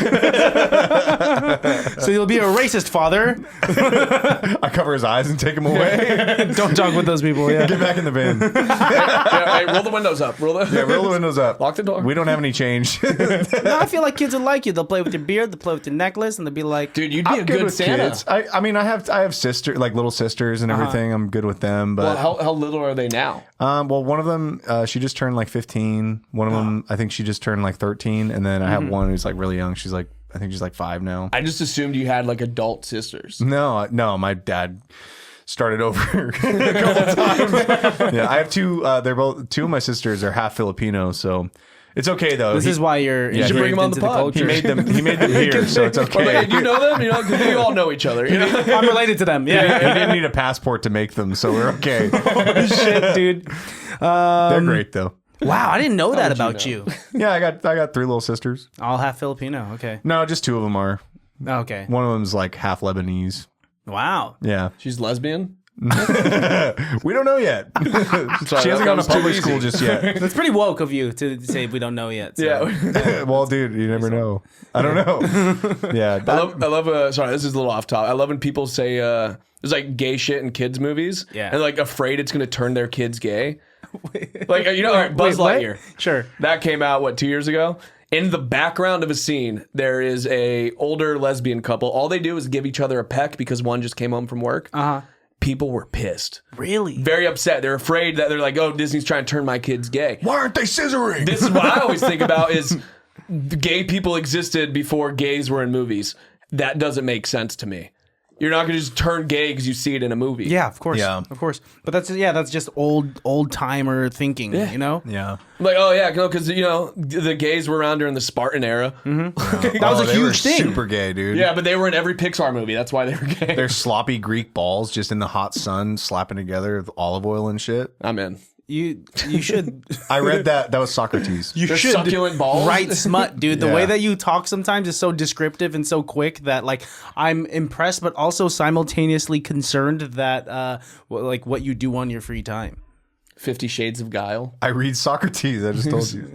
So you'll be a racist, father. I cover his eyes and take him away. Don't talk with those people. Yeah. Get back in the van. Yeah, hey, roll the windows up. Roll the windows up. Lock the door. We don't have any change. No, I feel like kids will like you. They'll play with your beard. They'll play with your necklace, and they'll be like, Dude, you'd be I'm a good good with Santa. kids. I mean, I have sisters, like little sisters and everything. I'm good with them. But Well, how little are they now? well, one of them, she just turned like 15. One of them, I think she just turned like 13. And then I have one who's like really young. She's like, I think she's like 5 now. I just assumed you had like adult sisters. No, my dad started over a couple times. Yeah, I have 2. They're both 2 of my sisters are half Filipino, so it's okay though. "This is why you're should bring him on into the pod. he culture." made them here, so it's okay. You know them? You know, because we all know each other. You know? I'm related to them. Yeah. He didn't need a passport to make them, so we're okay. Shit, dude. They're great though. Wow, I didn't know that about you. Yeah, I got 3 little sisters. All half Filipino. Okay. No, just 2 of them are. Okay. One of them's like half Lebanese. Wow. Yeah, She's lesbian? we don't know yet. Sorry, She hasn't that gone to was too public easy. school just yet. That's pretty woke of you to say we don't know yet. So. Yeah. Well, dude, you never know. I don't know. Yeah, I love sorry, this is a little off topic. I love when people say there's like gay shit in kids movies. Yeah. And like afraid it's gonna turn their kids gay. Like all right, Buzz Wait, what? Lightyear. Sure. That came out 2 years ago. In the background of a scene, there is a older lesbian couple. All they do is give each other a peck because one just came home from work. People were pissed. Really? Very upset. They're afraid that they're like, oh, Disney's trying to turn my kids gay. Why aren't they scissoring? This is what I always think about is gay people existed before gays were in movies. That doesn't make sense to me. You're not going to just turn gay because you see it in a movie. Yeah, of course. Yeah. Of course. But that's just old timer thinking, you know? Yeah. Like, oh, yeah, because, the gays were around during the Spartan era. That was a they were huge thing. Super gay, dude. Yeah, but they were in every Pixar movie. That's why they were gay. They're sloppy Greek balls just in the hot sun slapping together with olive oil and shit. I'm in. You should. I read that was Socrates. You They're should succulent balls? write smut, dude. The Yeah. way that you talk sometimes is so descriptive and so quick that like I'm impressed, but also simultaneously concerned that like what you do on your free time. 50 Shades of Guile. I read Socrates. I just told you.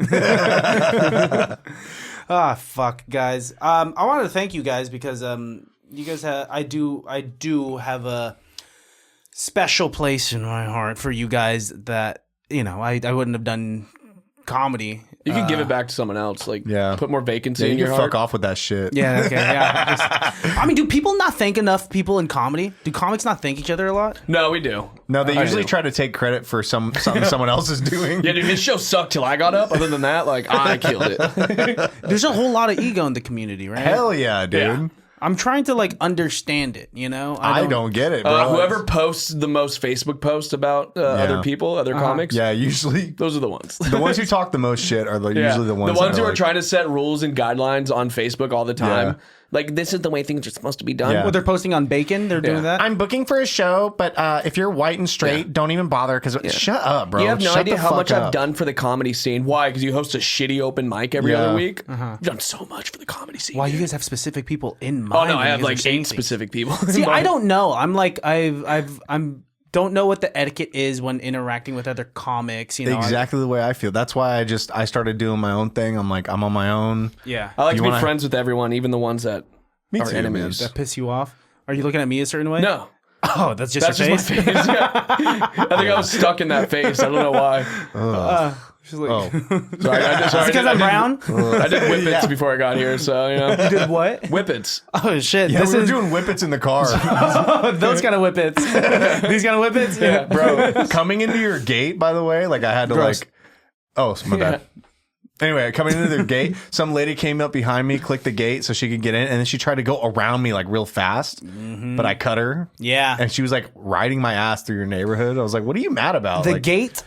Ah, fuck, guys. I wanted to thank you guys because you guys have I do have a special place in my heart for you guys that I wouldn't have done comedy. You could give it back to someone else. Like, Yeah. put more vacancy Yeah, in you your can heart. fuck off with that shit. Yeah, okay, yeah. I mean, do people not thank enough people in comedy? Do comics not thank each other a lot? No, we do. No, they I usually do. try to take credit for something someone else is doing. Yeah, dude, his show sucked till I got up. Other than that, like, I killed it. There's a whole lot of ego in the community, right? Hell yeah, dude. Yeah. I'm trying to like understand it, I don't get it, bro. Whoever posts the most Facebook posts about other people, other comics, Yeah, usually those are the ones. the ones who talk the most shit are usually the ones. who are like, trying to set rules and guidelines on Facebook all the time. Yeah. Like, this is the way things are supposed to be done. Yeah. Well, they're posting on bacon. They're doing Yeah. that. I'm booking for a show, but if you're white and straight, don't even bother. Because shut up, bro. You have no Shut idea the how fuck much up. I've done for the comedy scene. Why? Because you host a shitty open mic every Yeah. other week. You've done so much for the comedy scene. Why you dude. guys have specific people in Oh mind? no, when I you have guys are like saying 8 things? specific people. See, I don't know. I'm like I'm don't know what the etiquette is when interacting with other comics. You know, Exactly the way I feel. That's why I started doing my own thing. I'm like, I'm on my own. Yeah. I like You to be wanna- friends with everyone, even the ones that Me are too, enemies. That piss you off? Are you looking at me a certain way? No, Oh, that's just that's your just face. my face. Yeah. I think I was stuck in that face. I don't know why. She's like, Oh, Sorry, because I'm brown. I did whippets before I got here, so You did what? whippets. Oh shit! yeah, this we were is doing whippets in the car, those kind of whippets. These kind of whippets. Yeah, bro. Coming into your gate, by the way, like I had to Gross. like. Oh, my bad. Anyway, coming into the gate, some lady came up behind me, clicked the gate so she could get in, and then she tried to go around me like real fast, but I cut her. Yeah. And she was like riding my ass through your neighborhood. I was like, "What are you mad about?" The Like, gate,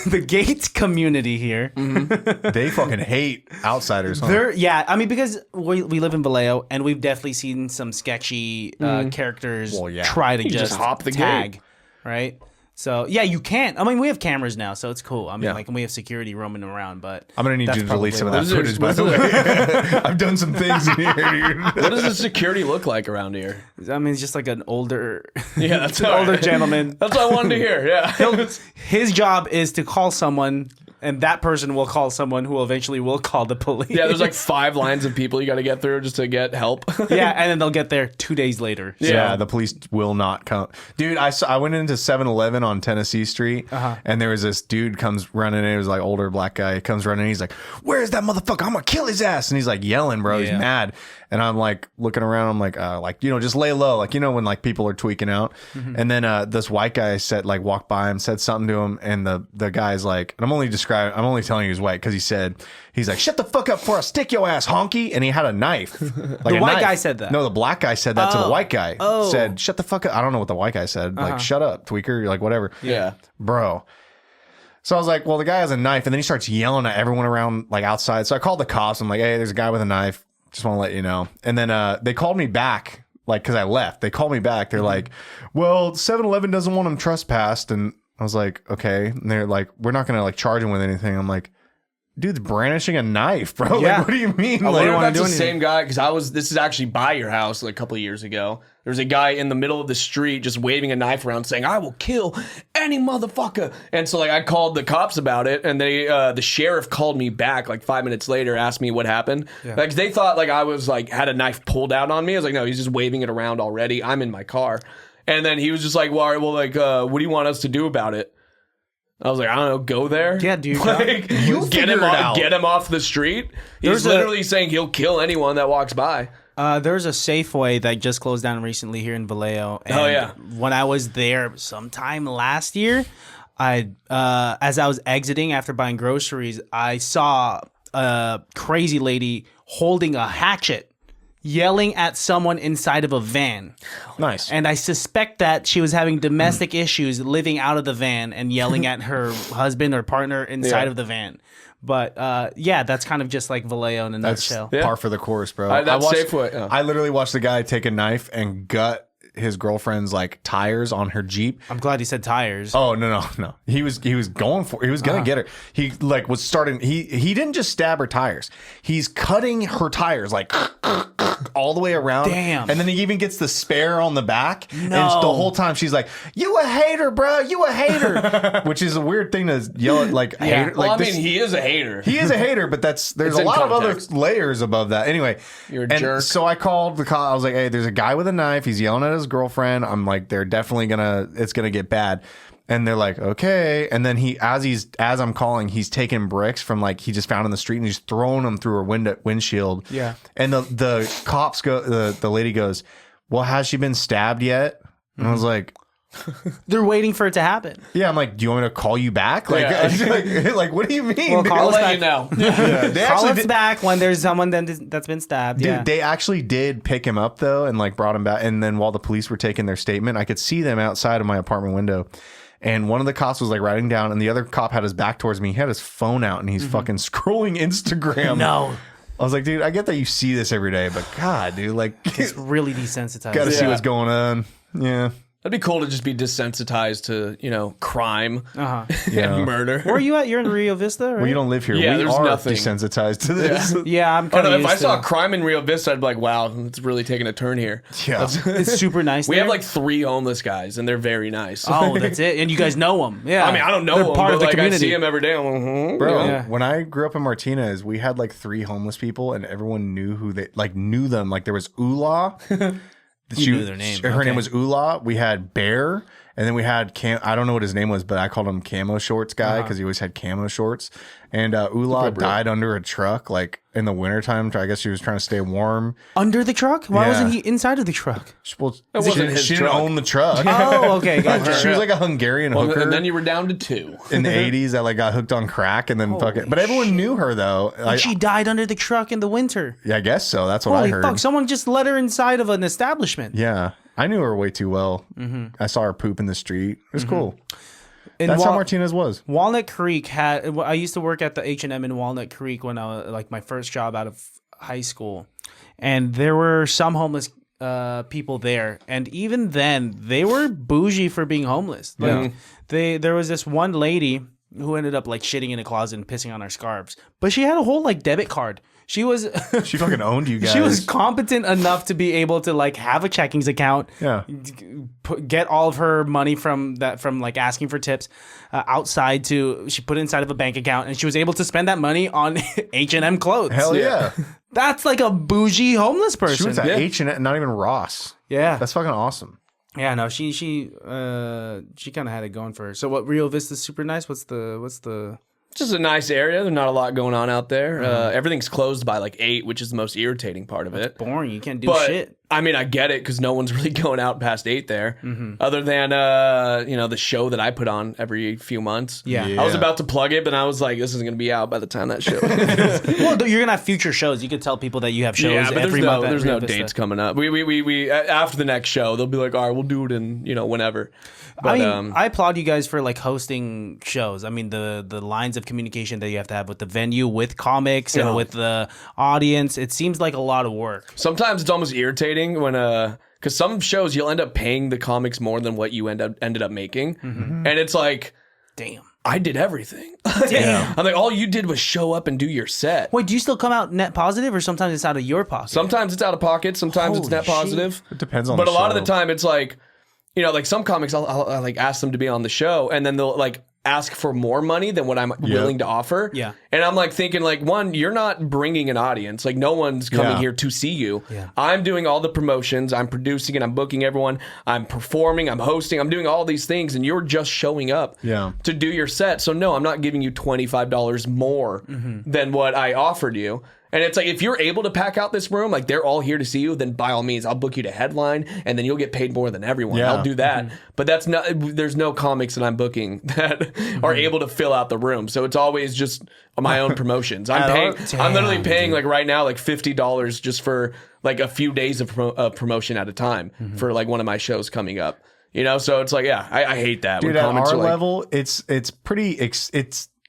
the gate community here. they fucking hate outsiders. Huh? Yeah, I mean, because we live in Vallejo, and we've definitely seen some sketchy characters Well, yeah. try to just hop the tag, gate. right? So yeah, you can't. I mean, we have cameras now, so it's cool. I mean, Yeah. like, and we have security roaming around. But I'm gonna need that's you to delete some of that probably footage, by the way. I've done some things in here, dude. What does the security look like around here? why. I mean, it's just like an older, Yeah, that's an all older right. gentleman. That's what I wanted to hear. Yeah. His job is to call someone, and that person will call someone who eventually will call the police. Yeah, there's like 5 lines of people you got to get through just to get help. yeah, and then they'll get there 2 days later. So- Yeah, the police will not come. Dude, I went into 7-Eleven on Tennessee Street, and there was this dude comes running in. He was like older black guy. He comes running in. He's like, "Where's that motherfucker? I'm gonna kill his ass!" And he's like yelling, bro. He's Yeah. mad. And I'm like looking around. I'm like, just lay low, like when like people are tweaking out. And then this white guy walked by him, said something to him, and the guy's like, and I'm only telling you he's white because he's like, "Shut the fuck up before I stick your ass, honky!" And he had a knife. Like The a white knife. guy said that? No, the black guy said that to the white guy. Oh. Said, "Shut the fuck up." I don't know what the white guy said. Like, "Shut up, tweaker." Like, whatever. Yeah. Bro. So I was like, well, the guy has a knife, and then he starts yelling at everyone around like outside. So I called the cops. I'm like, "Hey, there's a guy with a knife. Just want to let you know." And then they called me back, like, because I left. They called me back. They're like, "Well, 7-Eleven doesn't want him trespassed." And I was like, "Okay." And they're like, "We're not gonna like charge him with anything." I'm like, "Dude's brandishing a knife, bro. Yeah. Like, what do you mean?" I Like, wonder if wanna that's do the anything. same guy because this is actually by your house like a couple of years ago. There was a guy in the middle of the street just waving a knife around saying, "I will kill any motherfucker." And so like I called the cops about it, and the sheriff called me back like 5 minutes later, asked me what happened. Like they thought like I was like had a knife pulled out on me. I was like, "No, he's just waving it around already. I'm in my car." And then he was just like, "Well, all right, well, like what do you want us to do about it?" I was like, "I don't know, go there." Yeah, dude. Like, You'll get figure him it off, out. get him off the street. He's There's literally saying he'll kill anyone that walks by. There's a Safeway that just closed down recently here in Vallejo. And Oh, yeah. when I was there sometime last year, as I was exiting after buying groceries, I saw a crazy lady holding a hatchet, yelling at someone inside of a van. nice. And I suspect that she was having domestic issues living out of the van and yelling at her husband or partner inside Yeah. of the van. But yeah, that's kind of just like Vallejo in a That's nutshell. Yeah. par for the course, bro. That's watched- Safeway, yeah. I literally watched the guy take a knife and gut his girlfriend's like tires on her Jeep. I'm glad he said tires. Oh no. He was gonna get her. He like was starting. He didn't just stab her tires. He's cutting her tires like all the way around. Damn. And then he even gets the spare on the back. No. And the whole time she's like, "You a hater, bro. You a hater," which is a weird thing to yell at. Like hater. Well, Like I mean, he is a hater. he is a hater, but there's It's a in lot context. of other layers above that. Anyway, You're a and jerk. so I called the cop. I was like, "Hey, there's a guy with a knife. He's yelling at his girlfriend." I'm like, "They're definitely it's gonna get bad." And they're like, "Okay." And then as I'm calling, he's taking bricks from like he just found in the street and he's throwing them through her windshield. Yeah. And the cops the lady goes, "Well, has she been stabbed yet?" And I was like, They're waiting for it to happen. "Yeah." I'm like, "Do you want me to call you back?" Like, Yeah. like what do you mean? Well, dude? call I'll us let back. you know. Yeah, they Call actually us did- back when there's someone that's been stabbed. Dude, Yeah. they actually did pick him up though, and like brought him back. And then while the police were taking their statement, I could see them outside of my apartment window. And one of the cops was like writing down, and the other cop had his back towards me. He had his phone out, and he's fucking scrolling Instagram. No. I was like, dude, I get that you see this every day, but God, dude, like, It's really desensitized. gotta see Yeah. what's going on. Yeah, That'd be cool to just be desensitized to, crime Uh-huh. Yeah. and murder. Where are you at? You're in Rio Vista, right? well, you don't live here. Yeah, we there's are nothing. desensitized to this. Yeah, I'm Oh, kind no, of if I saw crime in Rio Vista, I'd be like, wow, it's really taking a turn here. Yeah. It's super nice We there. have like 3 homeless guys, and they're very nice. Oh, that's it. And you guys know them. Yeah. I mean, I don't know They're them, part but of the like I community. see them every day. I'm like, Bro, Yeah. when I grew up in Martinez, we had like 3 homeless people, and everyone knew knew them. Like there was Ula. You knew their name. Her Okay. name was Ula. We had Bear, and then we had I don't know what his name was, but I called him Camo Shorts guy because he always had camo shorts. And Ula died under a truck, like in the wintertime. I guess she was trying to stay warm. Under the truck? Why Yeah. wasn't he inside of the truck? Well, wasn't his she didn't truck. own the truck. Oh, okay. Gotcha. She was like a Hungarian Well, hooker. and then you were down to 2. in the 80s that like got hooked on crack and then fucking. But everyone knew her though. She died under the truck in the winter. Yeah, I guess so. That's what I Holy heard. fuck. Someone just let her inside of an establishment. Yeah, I knew her way too well. I saw her poop in the street. It was cool. In That's how Martinez was. Walnut Creek had. I used to work at the H&M in Walnut Creek when I was like my first job out of high school, and there were some homeless people there, and even then they were bougie for being homeless. Like there was this one lady who ended up like shitting in a closet and pissing on our scarves, but she had a whole like debit card. She was She fucking owned you guys. she was competent enough to be able to like have a checkings account. Yeah. Get all of her money from like asking for tips outside to she put it inside of a bank account, and she was able to spend that money on H&M clothes. Hell yeah. That's like a bougie homeless person. She was at H&M, not even Ross. Yeah. That's fucking awesome. Yeah, no, she kind of had it going for her. So what, Rio Vista's super nice? What's the It's just a nice area. There's not a lot going on out there. Everything's closed by like 8, which is the most irritating part of it. boring? You can't do But shit. I mean, I get it because no one's really going out past 8 there, other than the show that I put on every few months. Yeah. I was about to plug it, but I was like, this isn't going to be out by the time that show. Well, you're gonna have future shows. You could tell people that you have shows yeah, but every month. at there's Rio no Vista. dates coming up. We after the next show, they'll be like, all right, we'll do it in whenever. But I mean, I applaud you guys for like hosting shows. I mean, the lines of communication that you have to have with the venue, with comics, and with the audience. It seems like a lot of work. sometimes it's almost irritating when because some shows you'll end up paying the comics more than what you ended up making, and it's like, Damn. I did everything. Damn. I'm like, all you did was show up and do your set. Wait, do you still come out net positive, or sometimes it's out of your pocket? Sometimes it's out of pocket. Sometimes it's Holy net shit. positive. It depends on But the a lot of show. the time, it's like, like some comics, I'll like ask them to be on the show, and then they'll like ask for more money than what I'm willing to offer. Yeah. And I'm like thinking, like, one, you're not bringing an audience. Like, no one's coming Yeah. here to see you. Yeah. I'm doing all the promotions. I'm producing it. I'm booking everyone. I'm performing. I'm hosting. I'm doing all these things, and you're just showing up Yeah. to do your set. So no, I'm not giving you $25 more than what I offered you. And it's like, if you're able to pack out this room, like they're all here to see you, then by all means, I'll book you to headline, and then you'll get paid more than everyone. Yeah. I'll do that. But that's not, there's no comics that I'm booking that are able to fill out the room. So it's always just my own promotions. I'm literally paying like right now, like $50 just for like a few days of promotion at a time for like one of my shows coming up. So it's like, yeah, I hate that. Dude, when at comics our are like, level, it's pretty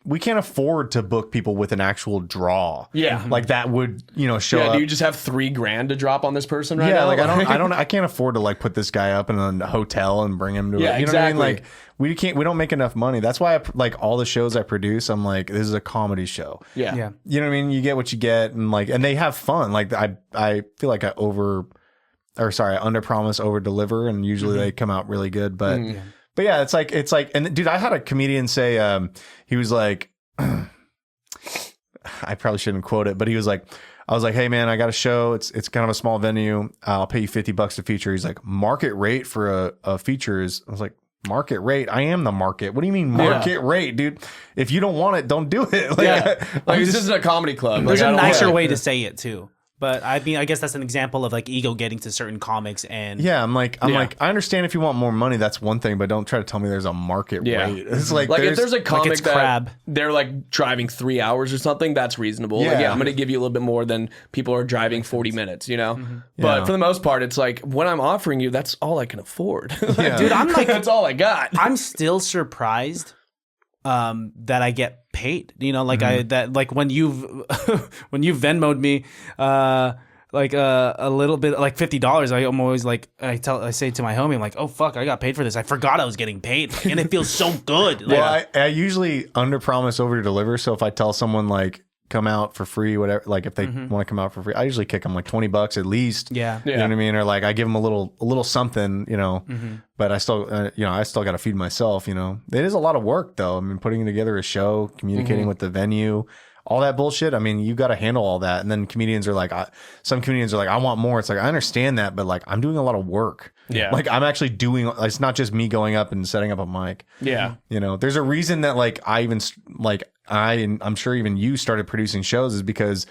we can't afford to book people with an actual draw. Yeah. Like that would, show Yeah, up. do you just have $3,000 to drop on this person right Yeah, now? like I can't afford to like put this guy up in a hotel and bring him to Yeah, it. You know what I mean? exactly. Like we don't make enough money. That's why like all the shows I produce, I'm like, this is a comedy show. Yeah. Yeah. You know what I mean? You get what you get, and they have fun. Like I feel like I under promise, over deliver, and usually they come out really good. But yeah, it's like, and dude, I had a comedian say, he was like, I probably shouldn't quote it, but he was like, I was like, hey man, I got a show. It's kind of a small venue. I'll pay you $50 to feature. He's like, market rate for a feature is, I was like, market rate? I am the market. What do you mean market rate, dude? If you don't want it, don't do it. Like this isn't a comedy club. There's Like, a I don't nicer like- way to say it too. But I mean, I guess that's an example of like ego getting to certain comics and Yeah, I'm like, I understand if you want more money, that's one thing, but don't try to tell me there's a market rate. It's like if there's a comic it's that crab. they're like driving 3 hours or something, that's reasonable. Yeah. Like, I'm going to give you a little bit more than people are driving 40 minutes, But Yeah. for the most part, it's like when I'm offering you, that's all I can afford. Yeah. Dude, I'm like, that's all I got. I'm still surprised that I get paid. Like when you've when you Venmo'd me a little bit, like $50, I'm always like, I say to my homie, I'm like, oh fuck, I got paid for this. I forgot I was getting paid, and it feels so good. Like, well, I usually under promise, over deliver. So if I tell someone like come out for free, whatever, like if they want to come out for free, I usually kick them like $20 at least. Yeah. You know what I mean? Or like I give them a little something, but I still, I still got to feed myself, It is a lot of work though. I mean, putting together a show, communicating with the venue, all that bullshit. I mean, you got to handle all that. And then comedians are like, some comedians are like, I want more. It's like, I understand that, but like, I'm doing a lot of work. Yeah. Like I'm actually doing, it's not just me going up and setting up a mic. Yeah. There's a reason that like I'm sure even you started producing shows is because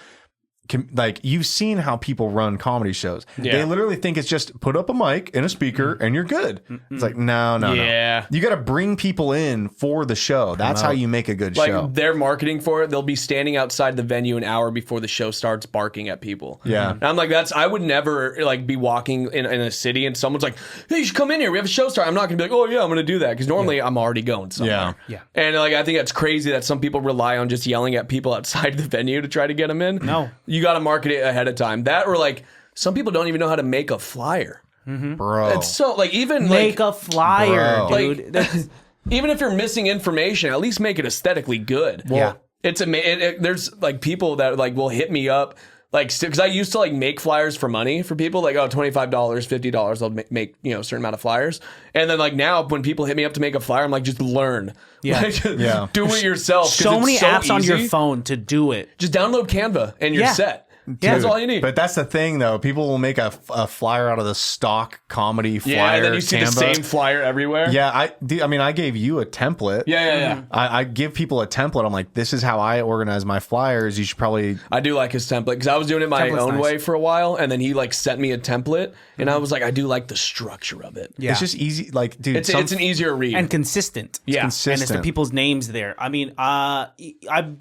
like you've seen how people run comedy shows. Yeah. They literally think it's just put up a mic and a speaker and you're good. It's like, no. Yeah. You got to bring people in for the show. That's how you make a good Like show. they're marketing for it. They'll be standing outside the venue an hour before the show starts, barking at people. Yeah. And I'm like, I would never like be walking in a city and someone's like, hey, you should come in here. We have a show start. I'm not gonna be like, oh yeah, I'm gonna do that, because normally I'm already going somewhere. Yeah. And like I think that's crazy that some people rely on just yelling at people outside the venue to try to get them in. No. You got to market it ahead of time. That, or like some people don't even know how to make a flyer. Bro. It's so like even make like a flyer, Bro. dude. That's- even if you're missing information, at least make it aesthetically good. Yeah. It's there's like people that like will hit me up like, because I used to like make flyers for money for people, like, oh, $25, $50, I'll make a certain amount of flyers. And then like now when people hit me up to make a flyer, I'm like, just learn. Yeah. Like, Yeah. Do it yourself. 'cause so it's many apps on your easy. phone to do it. Just download Canva and you're Yeah. set. Yeah. That's all you need. But that's the thing, though. People will make a flyer out of the stock comedy flyer. Yeah, and then you see the Canva. same flyer everywhere. Yeah, I gave you a template. Yeah. I give people a template. I'm like, this is how I organize my flyers. You should probably. I do like his template because I was doing it my Template's own nice. way for a while, and then he like sent me a template, and I was like, I do like the structure of it. Yeah. It's just easy. Like, dude, It's an easier read. And consistent. Yeah. And it's the consistent. people's names there. I mean,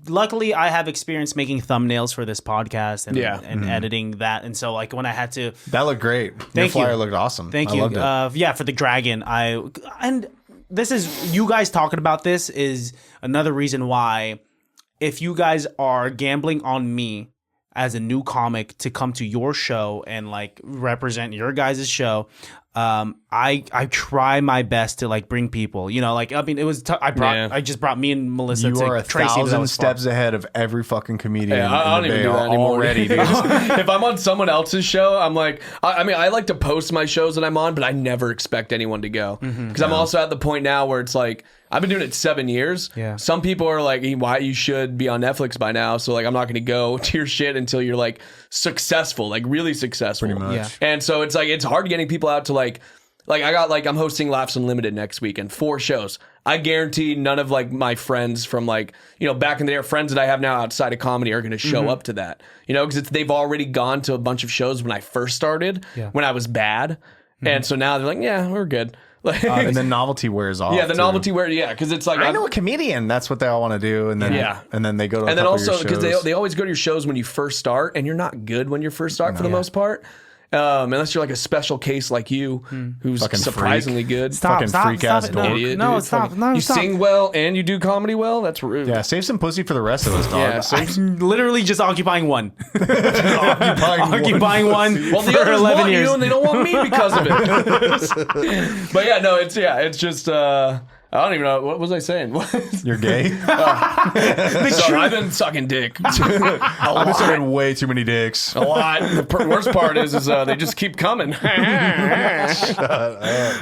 luckily I have experience making thumbnails for this podcast and, Yeah. and editing that. And so like when I had to That looked great. Your Thank you. flyer looked awesome. Thank I you. loved it. Yeah, for the dragon. And this is, you guys talking about this is another reason why, if you guys are gambling on me as a new comic to come to your show and like represent your guys' show, I try my best to like bring people. Like, I mean, it was I just brought me and Melissa You to are Tracy. That 1,000 was steps fun. ahead of every fucking comedian. Yeah, I in don't the even Bay do that anymore already, dude. If I'm on someone else's show, I'm like, I mean, I like to post my shows that I'm on, but I never expect anyone to go because I'm also at the point now where it's like, I've been doing it 7 years. Yeah. Some people are like, why you should be on Netflix by now. So like, I'm not going to go to your shit until you're like successful, like really successful. Pretty much. Yeah. And so it's like, it's hard getting people out to like I got like, I'm hosting Laughs Unlimited next weekend, 4 shows. I guarantee none of like my friends from like, back in the day, or friends that I have now outside of comedy are going to show up to that, because they've already gone to a bunch of shows when I first started, when I was bad. And so now they're like, yeah, we're good. Like, And then novelty wears off. yeah, the too. novelty wear, yeah, because it's like I know a comedian. That's what they all want to do, and then and then they go to. and then also because because they always go to your shows when you first start, and you're not good when you first start for the most part. Unless you're like a special case like you, who's Fucking surprisingly good. Fucking freak-ass dork. Idiot, No, dude. stop. Fucking- No, you stop. sing well and you do comedy well. That's rude. Yeah, save some pussy for the rest of us, dog. Yeah, I'm literally just occupying one. Occupying one Well, the for others 11 want years. you and they don't want me because of it. But yeah, no, it's just I don't even know, what was I saying? You're gay? So I've been sucking dick. I've been sucking way too many dicks. A lot. The worst part is they just keep coming.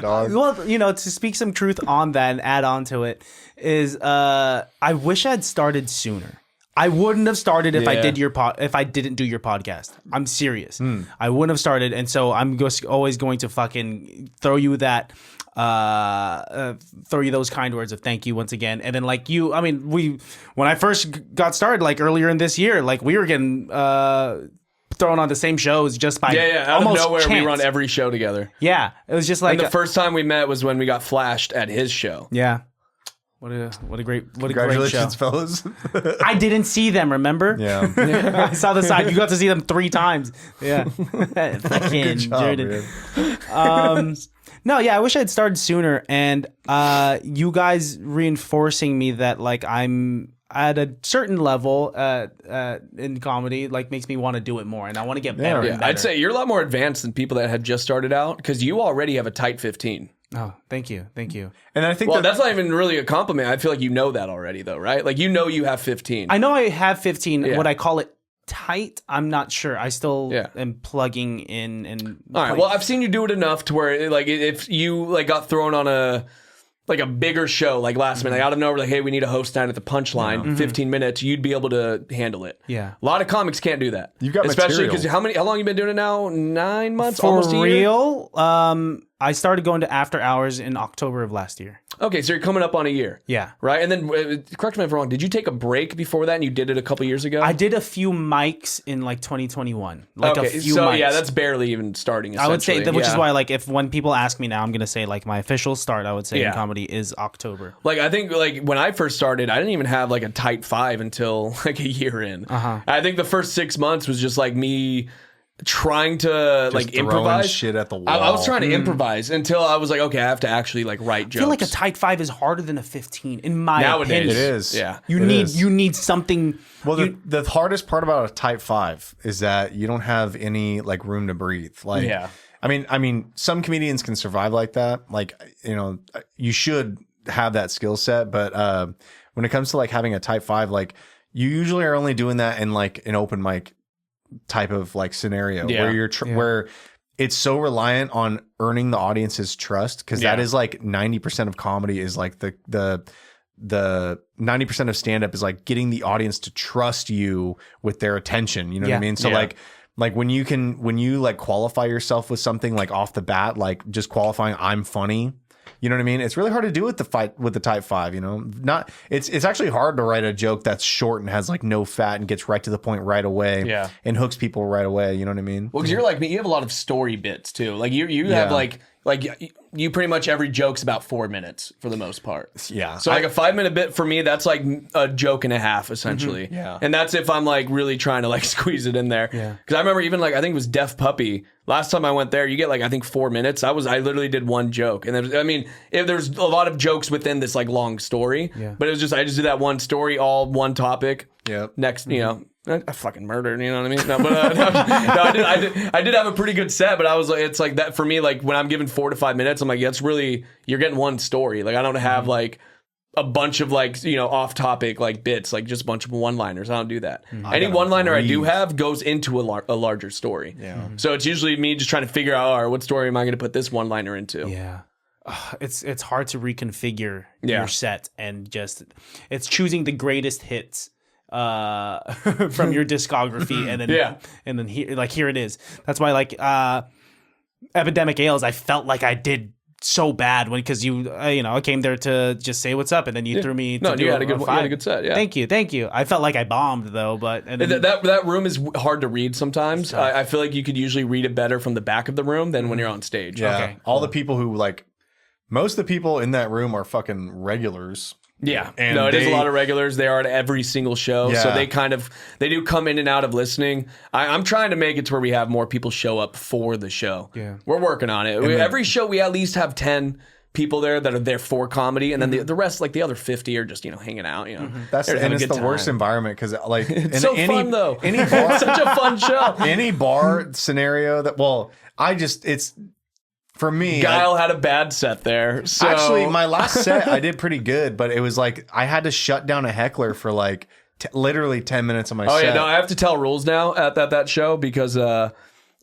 Dog. Well, you know, to speak some truth on that and add on to it is I wish I'd started sooner. I wouldn't have started if I Yeah. did if I didn't do your podcast. I'm serious. I wouldn't have started, and so I'm always going to fucking throw you that throw you those kind words of thank you once again. And then like you, I mean, when I first got started, like earlier in this year, like we were getting thrown on the same shows just by Out almost of nowhere chance. we run every show together. Yeah, it was just like And the first time we met was when we got flashed at his show. yeah. What a great show. Congratulations, fellas. I didn't see them, remember? Yeah. I saw the side. You got to see them 3 times. Yeah. Fucking Job, Jordan. man. No, yeah, I wish I had started sooner. And you guys reinforcing me that like I'm at a certain level in comedy like makes me want to do it more, and I want to get better. Yeah, and better. I'd say you're a lot more advanced than people that had just started out because you already have a tight 15. Oh, thank you. And I think Well, that's not even really a compliment. I feel like you know that already, though, right? Like you know you have 15. I know I have 15. Yeah. Would I call it tight? I'm not sure. I still Yeah. am plugging in and. All right. Well, I've seen you do it enough to where, like, if you like got thrown on a bigger show, like last minute, like out of nowhere, like, hey, we need a host night at the Punchline, 15 minutes, you'd be able to handle it. Yeah. A lot of comics can't do that. You've got especially material. because how long you been doing it now? 9 months, For almost a year. real, I started going to after hours in October of last year. Okay, so you're coming up on a year. Yeah. Right, and then correct me if I'm wrong. Did you take a break before that, and you did it a couple years ago? I did a few mics in like 2021. Like okay, a few so mics. yeah, that's barely even starting. I would say that, which is yeah. why like when people ask me now, I'm gonna say like my official start. I would say in Yeah. comedy is October. Like I think like when I first started, I didn't even have like a tight 5 until like a year in. I think the first 6 months was just like me trying to like throwing improvise shit at the wall. I was trying to improvise until I was like, okay, I have to actually like write jokes. I feel like a tight 5 is harder than a 15 in my Nowadays. opinion. It is. Yeah. You It need is. you need something. Well, the hardest part about a type 5 is that you don't have any like room to breathe. Like, Yeah. I mean, some comedians can survive like that. Like, you know, you should have that skill set. But when it comes to like having a type 5, like you usually are only doing that in like an open mic type of like scenario Yeah. where you're where it's so reliant on earning the audience's trust, because that Yeah. is like 90% of comedy is like the 90% of stand up is like getting the audience to trust you with their attention. You know what I Yeah. mean? So Yeah. like when you like qualify yourself with something like off the bat, like just qualifying I'm funny. You know what I mean? It's really hard to do with the type 5, you know? It's actually hard to write a joke that's short and has like no fat and gets right to the point right away. Yeah. And hooks people right away. You know what I mean? Well, because you're like me, you have a lot of story bits too. Like you have like you pretty much every joke's about 4 minutes for the most part. Yeah. So like a 5-minute bit for me, that's like a joke and a half essentially. Yeah. And that's if I'm like really trying to like squeeze it in there. Yeah. Because I remember even like I think it was Deaf Puppy. Last time I went there, you get like I think 4 minutes. I literally did one joke, and there's a lot of jokes within this like long story. Yeah. But it was just I just did that one story, all one topic. Yep. Next, you know. I fucking murdered, you know what I mean? No, but no, I did have a pretty good set, but I was like, it's like that for me. Like when I'm given 4 to 5 minutes, I'm like, that's really you're getting one story. Like I don't have like a bunch of like off topic like bits, like just a bunch of one-liners. I don't do that. Any one-liner I do have goes into a larger story. Yeah. So it's usually me just trying to figure out, all right, what story am I going to put this one-liner into? Yeah. It's hard to reconfigure Yeah. your set, and just it's choosing the greatest hits from your discography, and then Yeah. and then here it is. That's why like Epidemic Ales, I felt like I did so bad because I came there to just say what's up, and then you threw me. No, to do you had a five. good set. Yeah. Thank you. I felt like I bombed though, but and then, That room is hard to read sometimes. I feel like you could usually read it better from the back of the room than when you're on stage. Yeah. Okay, All the people who like, most of the people in that room are fucking regulars. Yeah, And it is a lot of regulars. They are at every single show, so Yeah. they do come in and out of listening. I'm trying to make it to where we have more people show up for the show. Yeah. We're working on it. Every show we at least have 10 people there that are there for comedy, and then the rest, like the other 50, are just hanging out. That's They're and having a it's good the worst time. environment because like It's so fun though. Any bar, It's such a fun show. any bar scenario that it's for me. Guile had a bad set there. So. Actually, my last set I did pretty good, but it was like I had to shut down a heckler for like literally 10 minutes of my Oh set. yeah, no, I have to tell rules now at that show because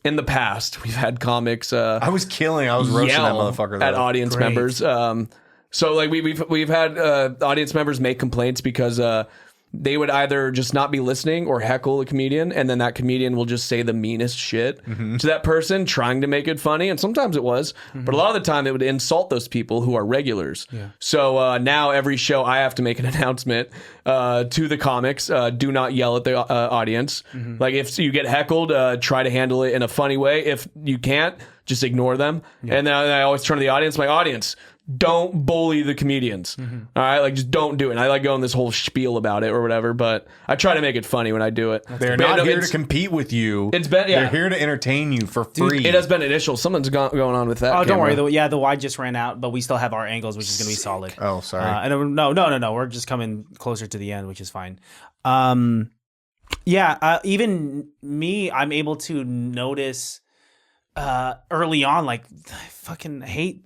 in the past we've had comics I was roasting that yell motherfucker though. at audience Great. members. So like we've had audience members make complaints because they would either just not be listening or heckle a comedian, and then that comedian will just say the meanest shit to that person, trying to make it funny. And sometimes it was, but a lot of the time it would insult those people who are regulars. Yeah. So now every show I have to make an announcement to the comics: do not yell at the audience. Like if you get heckled, try to handle it in a funny way. If you can't, just ignore them. And then I always turn to the audience, my audience. Don't bully the comedians. All right, like just don't do it. And I like going this whole spiel about it or whatever, but I try to make it funny when I do it. They're But, not here to it's- compete with you. It's been They're here to entertain you for free. It has been initial. Something's going on with that. Oh, don't camera. worry. The wide just ran out, but we still have our angles, which is going to be solid. Oh, sorry. And no. We're just coming closer to the end, which is fine. Even me, I'm able to notice early on, like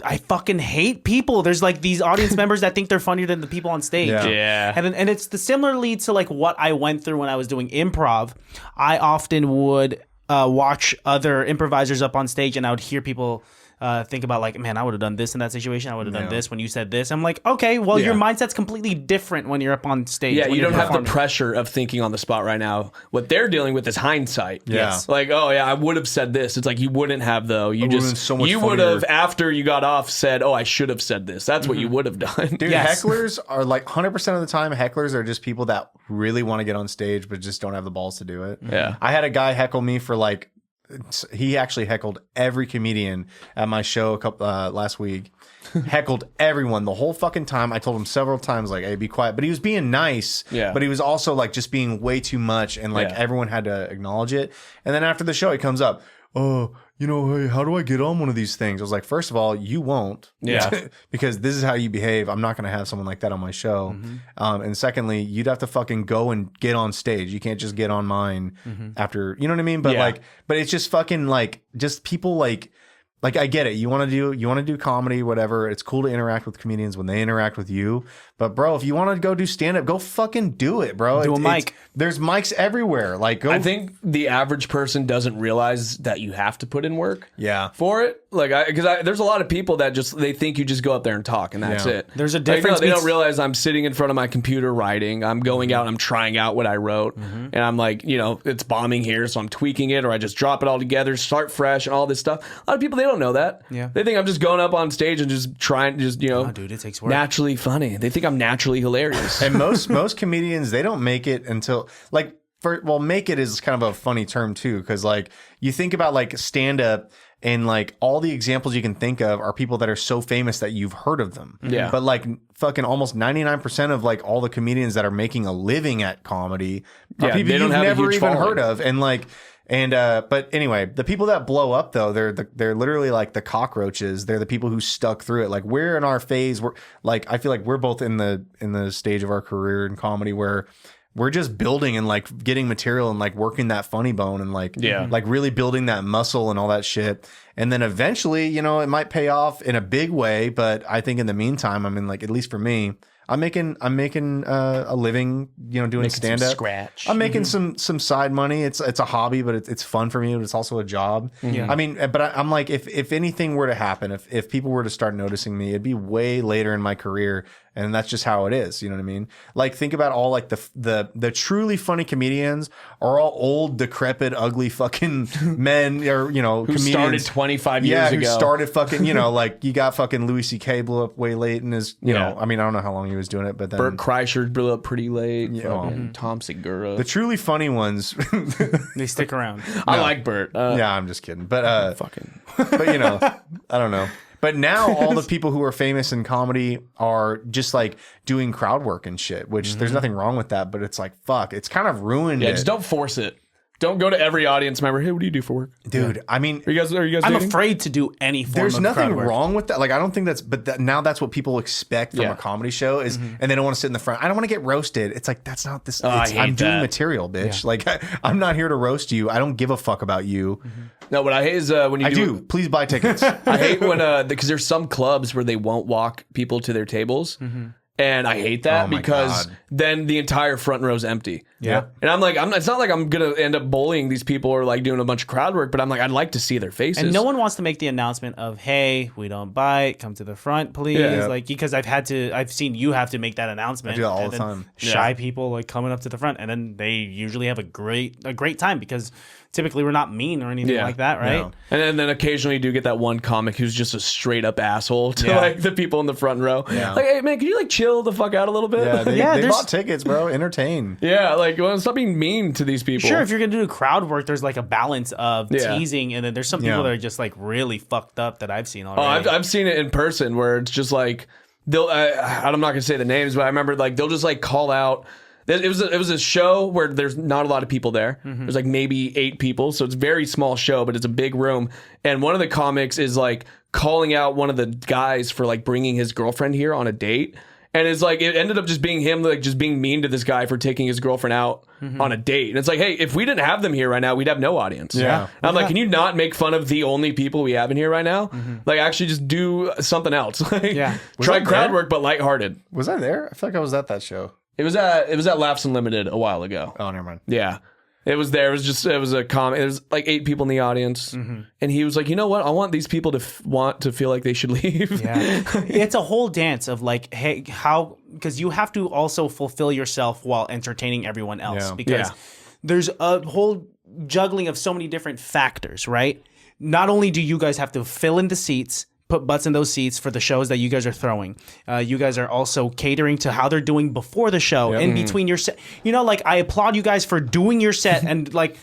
I fucking hate people. There's like these audience members that think they're funnier than the people on stage. Yeah. And it's similarly to like what I went through when I was doing improv. I often would watch other improvisers up on stage, and I would hear people think about like, man, I would have done this in that situation. I would have done this when you said this. I'm like, okay, well, your mindset's completely different when you're up on stage. Yeah, when you you're don't have the performing. pressure of thinking on the spot right now. What they're dealing with is hindsight. Yeah. Like, oh yeah, I would have said this. It's like you wouldn't have though. You would've just been so much you would funnier. have after you got off said, oh, I should have said this. That's what you would have done. Dude, Yes. hecklers are like 100% of the time, hecklers are just people that really want to get on stage but just don't have the balls to do it. Yeah. I had a guy heckle me for like, he actually heckled every comedian at my show last week. Heckled everyone the whole fucking time. I told him several times, like, hey, be quiet. But he was being nice. Yeah. But he was also like just being way too much. And like everyone had to acknowledge it. And then after the show, he comes up, oh, hey, how do I get on one of these things? I was like, first of all, you won't. Yeah. Because this is how you behave. I'm not going to have someone like that on my show. And secondly, you'd have to fucking go and get on stage. You can't just get on mine after, you know what I mean? But but it's just fucking like, just people like I get it. You want to do comedy, whatever. It's cool to interact with comedians when they interact with you. But bro, if you want to go do stand up, go fucking do it, bro. Do a mic. There's mics everywhere. Like, go. I think the average person doesn't realize that you have to put in work. Yeah. For it, like, because there's a lot of people that they think you just go up there and talk and that's Yeah. it. There's a Like, no, difference they don't between- realize I'm sitting in front of my computer writing. I'm going out. I'm trying out what I wrote, and I'm like, it's bombing here, so I'm tweaking it, or I just drop it all together, start fresh, and all this stuff. A lot of people, they don't know that. Yeah. They think I'm just going up on stage and just trying, Oh, dude, it takes work. naturally funny. They think I'm naturally hilarious. And most comedians, they don't make it until like make it is kind of a funny term too, because like you think about like stand up and like all the examples you can think of are people that are so famous that you've heard of them. Yeah. But like fucking almost 99% of like all the comedians that are making a living at comedy are Yeah, people they don't you've have a never huge even following. heard of. And like but anyway, the people that blow up though, they're literally like the cockroaches. They're the people who stuck through it. Like we're in our phase. We're like, I feel like we're both in the stage of our career in comedy where we're just building and like getting material and like working that funny bone and like really building that muscle and all that shit. And then eventually, it might pay off in a big way. But I think in the meantime, I mean, like at least for me, I'm making a living, doing stand up. scratch. I'm making some side money. It's a hobby, but it's fun for me. But it's also a job. Yeah. I mean, but I'm like, if anything were to happen, if people were to start noticing me, it'd be way later in my career. And that's just how it is. You know what I mean? Like, think about all like the truly funny comedians are all old, decrepit, ugly fucking men or, who comedians. started 25 years Yeah, ago. who started fucking, like you got fucking Louis C.K. blew up way late in his, I mean, I don't know how long he was doing it, but then Bert Kreischer blew up pretty late. Yeah. Tom Segura. the truly funny ones. They stick around. I like Bert. Yeah, I'm just kidding. But fucking. but I don't know. But now all the people who are famous in comedy are just like doing crowd work and shit, which there's nothing wrong with that. But it's like, fuck, it's kind of ruined it. Just don't force it. Don't go to every audience member. Hey, what do you do for work? Dude, I mean, Are you guys I'm dating? afraid to do any form there's of nothing crowd work. wrong with that. Like, I don't think that's, but now that's what people expect from Yeah. a comedy show is, and they don't want to sit in the front. I don't want to get roasted. It's like, that's not this. I it's, hate I'm doing that. material, bitch. Like, I'm not here to roast you. I don't give a fuck about you. No, what I hate is when you I do. Please buy tickets. I hate when because there's some clubs where they won't walk people to their tables. And I hate that Oh my because God. then the entire front row's empty. Yeah. And I'm like, it's not like I'm going to end up bullying these people or like doing a bunch of crowd work, but I'm like, I'd like to see their faces. And no one wants to make the announcement of, "Hey, we don't bite. Come to the front, please." Yeah. Like, because I've seen you have to make that announcement. I do that all and the then time. Shy people like coming up to the front, and then they usually have a great time because typically we're not mean or anything like that, right? No. And then occasionally you do get that one comic who's just a straight up asshole to Yeah. like the people in the front row. Yeah. Like, hey man, can you like chill the fuck out a little bit? Yeah, they there's- bought tickets, bro. Entertain. Yeah, like well, stop being mean to these people. Sure, if you're gonna do crowd work, there's like a balance of Yeah. teasing, and then there's some people Yeah. that are just like really fucked up that I've seen Oh, already. I've seen it in person where it's just like they'll. I'm not gonna say the names, but I remember like they'll just like call out. It was a show where there's not a lot of people there. There's like maybe 8 people, so it's a very small show, but it's a big room. And one of the comics is like calling out one of the guys for like bringing his girlfriend here on a date. And it's like it ended up just being him like just being mean to this guy for taking his girlfriend out on a date. And it's like, hey, if we didn't have them here right now, we'd have no audience. Yeah. And I'm like, can you not make fun of the only people we have in here right now? Like actually just do something else. Like, Yeah. try that crowd there? work, but lighthearted. Was I there? I feel like I was at that show. It was at Laughs Unlimited a while ago. Oh, never mind. Yeah. It was there. It was a comic. It was like 8 people in the audience. And he was like, you know what? I want these people to want to feel like they should leave. Yeah. It's a whole dance of like, hey, how, because you have to also fulfill yourself while entertaining everyone else. Yeah. Because there's a whole juggling of so many different factors, right? Not only do you guys have to fill in the seats, put butts in those seats for the shows that you guys are throwing. You guys are also catering to how they're doing before the show, in between your set. You know, like, I applaud you guys for doing your set and like,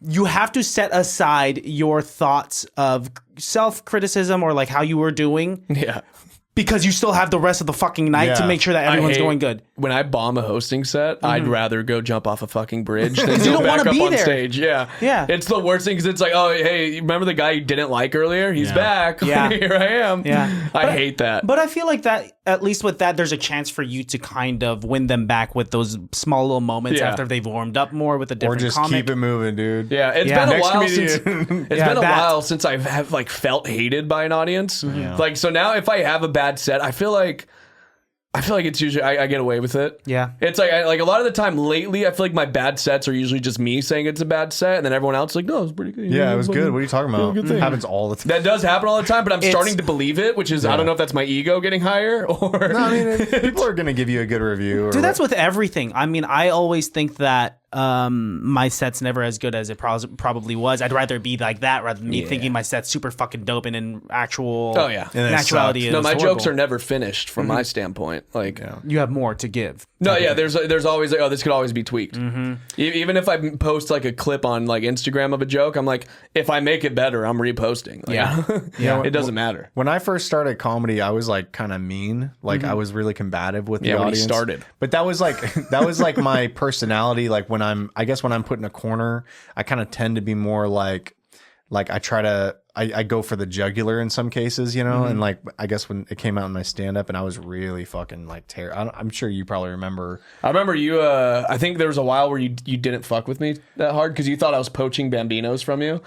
you have to set aside your thoughts of self-criticism or like how you were doing Yeah. because you still have the rest of the fucking night to Yeah. make sure that everyone's hate- going good. When I bomb a hosting set, I'd rather go jump off a fucking bridge than you go don't back wanna up be on there. stage. Yeah. Yeah. It's the worst thing because it's like, oh, hey, you remember the guy you didn't like earlier? He's back. Yeah. Here I am. Yeah. I hate that. But I feel like that, at least with that, there's a chance for you to kind of win them back with those small little moments Yeah. after they've warmed up more with a Or different just comic. keep it moving, dude. Yeah, it's Yeah. been a Next while comedian. since it's Yeah, been a that. while since I've have like felt hated by an audience. Like so now if I have a bad set, I feel like it's usually I get away with it. Yeah. It's like like a lot of the time lately, I feel like my bad sets are usually just me saying it's a bad set, and then everyone else is like, no, it's pretty good. Yeah, it was good. What are you talking about? good thing. Happens all the time. That does happen all the time, but I'm starting to believe it, which is I don't know if that's my ego getting higher or No, I mean, people are going to give you a good review. Or Dude, that's with everything. I mean, I always think that my set's never as good as it probably was. I'd rather be like that rather than me thinking my set's super fucking dope and in actual Oh, yeah. And then it actuality. sucks. It no, was my horrible. jokes are never finished from my standpoint. Like You have more to give. no, yeah, there's always like, oh, this could always be tweaked. Even if I post like a clip on like Instagram of a joke, I'm like, if I make it better, I'm reposting. Like, Yeah. it doesn't matter. When I first started comedy, I was like kind of mean. Like I was really combative with the Yeah, when he audience. started. But that was like my personality. Like when I'm put in a corner, I kind of tend to be more like I go for the jugular in some cases, you know. And like I guess when it came out in my stand up, and I was really fucking like terrible. I'm sure you probably remember. I remember you. I think there was a while where you didn't fuck with me that hard because you thought I was poaching Bambinos from you.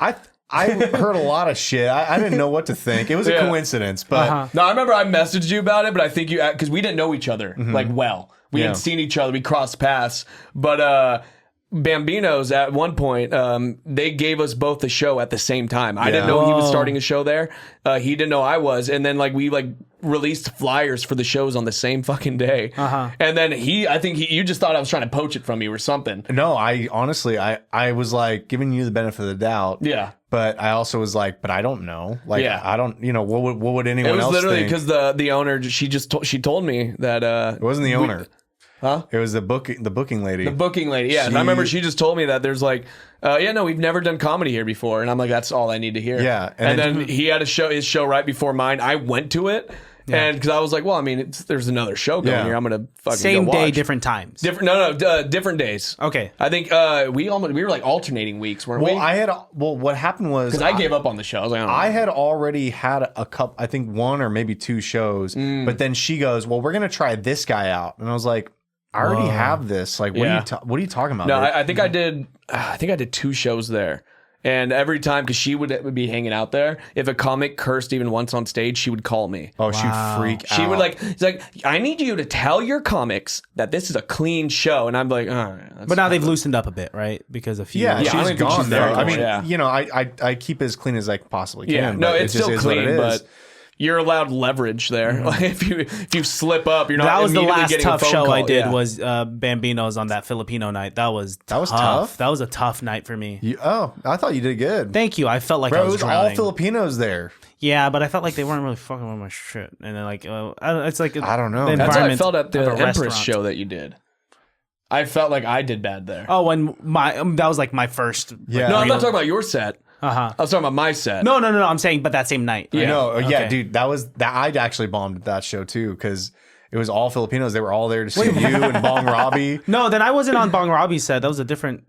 I heard a lot of shit. I didn't know what to think. It was a Yeah. coincidence, but No, I remember I messaged you about it, but I think you because we didn't know each other like well. We Yeah. hadn't seen each other. We crossed paths, but Bambinos at one point they gave us both the show at the same time. I didn't know he was starting a show there. He didn't know I was, and then like we like released flyers for the shows on the same fucking day. And then I think you just thought I was trying to poach it from you or something. no, I honestly I was like giving you the benefit of the doubt. Yeah. But I also was like, but I don't know. Like, Yeah. I don't, what would anyone It was else literally think? because the owner she told me that It wasn't the owner. Huh? It was the booking lady. The booking lady, yeah. I remember she just told me that there's like, we've never done comedy here before, and I'm like, that's all I need to hear. Yeah, and then he had his show right before mine. I went to it, and because I was like, well, I mean, there's another show going here. I'm gonna fucking same go day, watch. different times. Different days. Okay, I think we were like alternating weeks, weren't we? What happened was Because I gave up on the show. I was like, I had already had a couple, I think 1 or maybe 2 shows, but then she goes, well, we're gonna try this guy out, and I was like, I already have this. Like, what are you talking about? No, I think I did. I think I did 2 shows there, and every time because she would be hanging out there. If a comic cursed even once on stage, she would call me. Oh, she'd freak out. She would it's like, I need you to tell your comics that this is a clean show, and I'm like, all right. But now they've loosened up a bit, right? Because a few. Yeah, she's gone though. I mean, Yeah. you know, I keep it as clean as I possibly can. Yeah, no, but it's it just still is what clean, it is. but you're allowed leverage there. Like if you slip up, you're not. That was the immediately last getting a tough phone show call. I did Yeah. was Bambino's on that Filipino night. That was tough? That was a tough night for me. I thought you did good. Thank you. I felt like Bro, I it was was drowning. all Filipinos there. Yeah, but I felt like they weren't really fucking with my shit. And then it's like I don't know. the That's how I environment felt at the of a Empress restaurant. show that you did. I felt like I did bad there. Oh, and that was like my first. Yeah. No, I'm not talking about your set. Uh-huh. I was talking about my set. No. I'm saying, but that same night. Yeah. No, yeah, Okay. dude, I actually bombed at that show too because it was all Filipinos. They were all there to see you and Bong Robbie. No, then I wasn't on Bong Robbie's set. That was a different.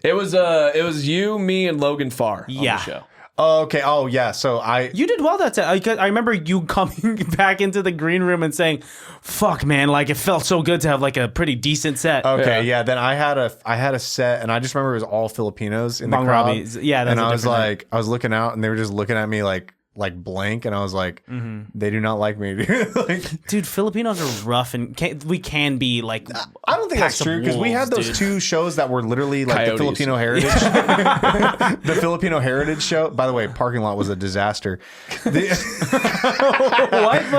It was you, me, and Logan Farr on Yeah. the show. Oh, okay. Oh, yeah. So You did well that set. I remember you coming back into the green room and saying, "Fuck, man! Like it felt so good to have like a pretty decent set." okay, yeah. Then I had a set, and I just remember it was all Filipinos in Bong the crowd. Robbie's. Yeah, that's and a I was different like, I was looking out, and they were just looking at me like blank, and I was like, they do not like me, dude. Like, dude, Filipinos are rough, and we can be like. I don't think that's packs of true because we had wolves, those dude. 2 shows that were literally like Coyotes. the Filipino Heritage, the Filipino Heritage show. By the way, parking lot was a disaster. What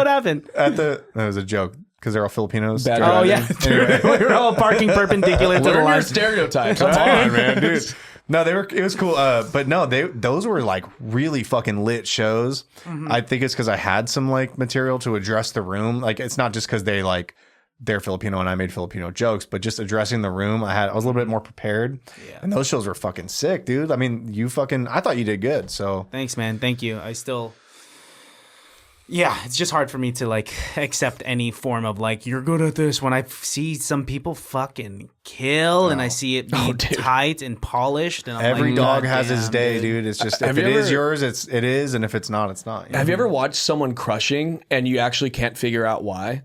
happened? That was a joke because they're all Filipinos. Bad Oh driving. yeah, dude, we were all parking perpendicular to the Learn your line. stereotypes. Come on, man, dude. No, it was cool. But no, those were like really fucking lit shows. I think it's because I had some like material to address the room. Like it's not just because they're Filipino and I made Filipino jokes, but just addressing the room. I was a little bit more prepared. Yeah. And those shows were fucking sick, dude. I mean, I thought you did good. So Thanks, man. Thank you. Yeah, it's just hard for me to like accept any form of like you're good at this when I see some people fucking kill and I see it be tight and polished. And I'm every like, dog God has his damn, day, dude. It's just if it is yours, it is, and if it's not, it's not. You know? Have you ever watched someone crushing and you actually can't figure out why?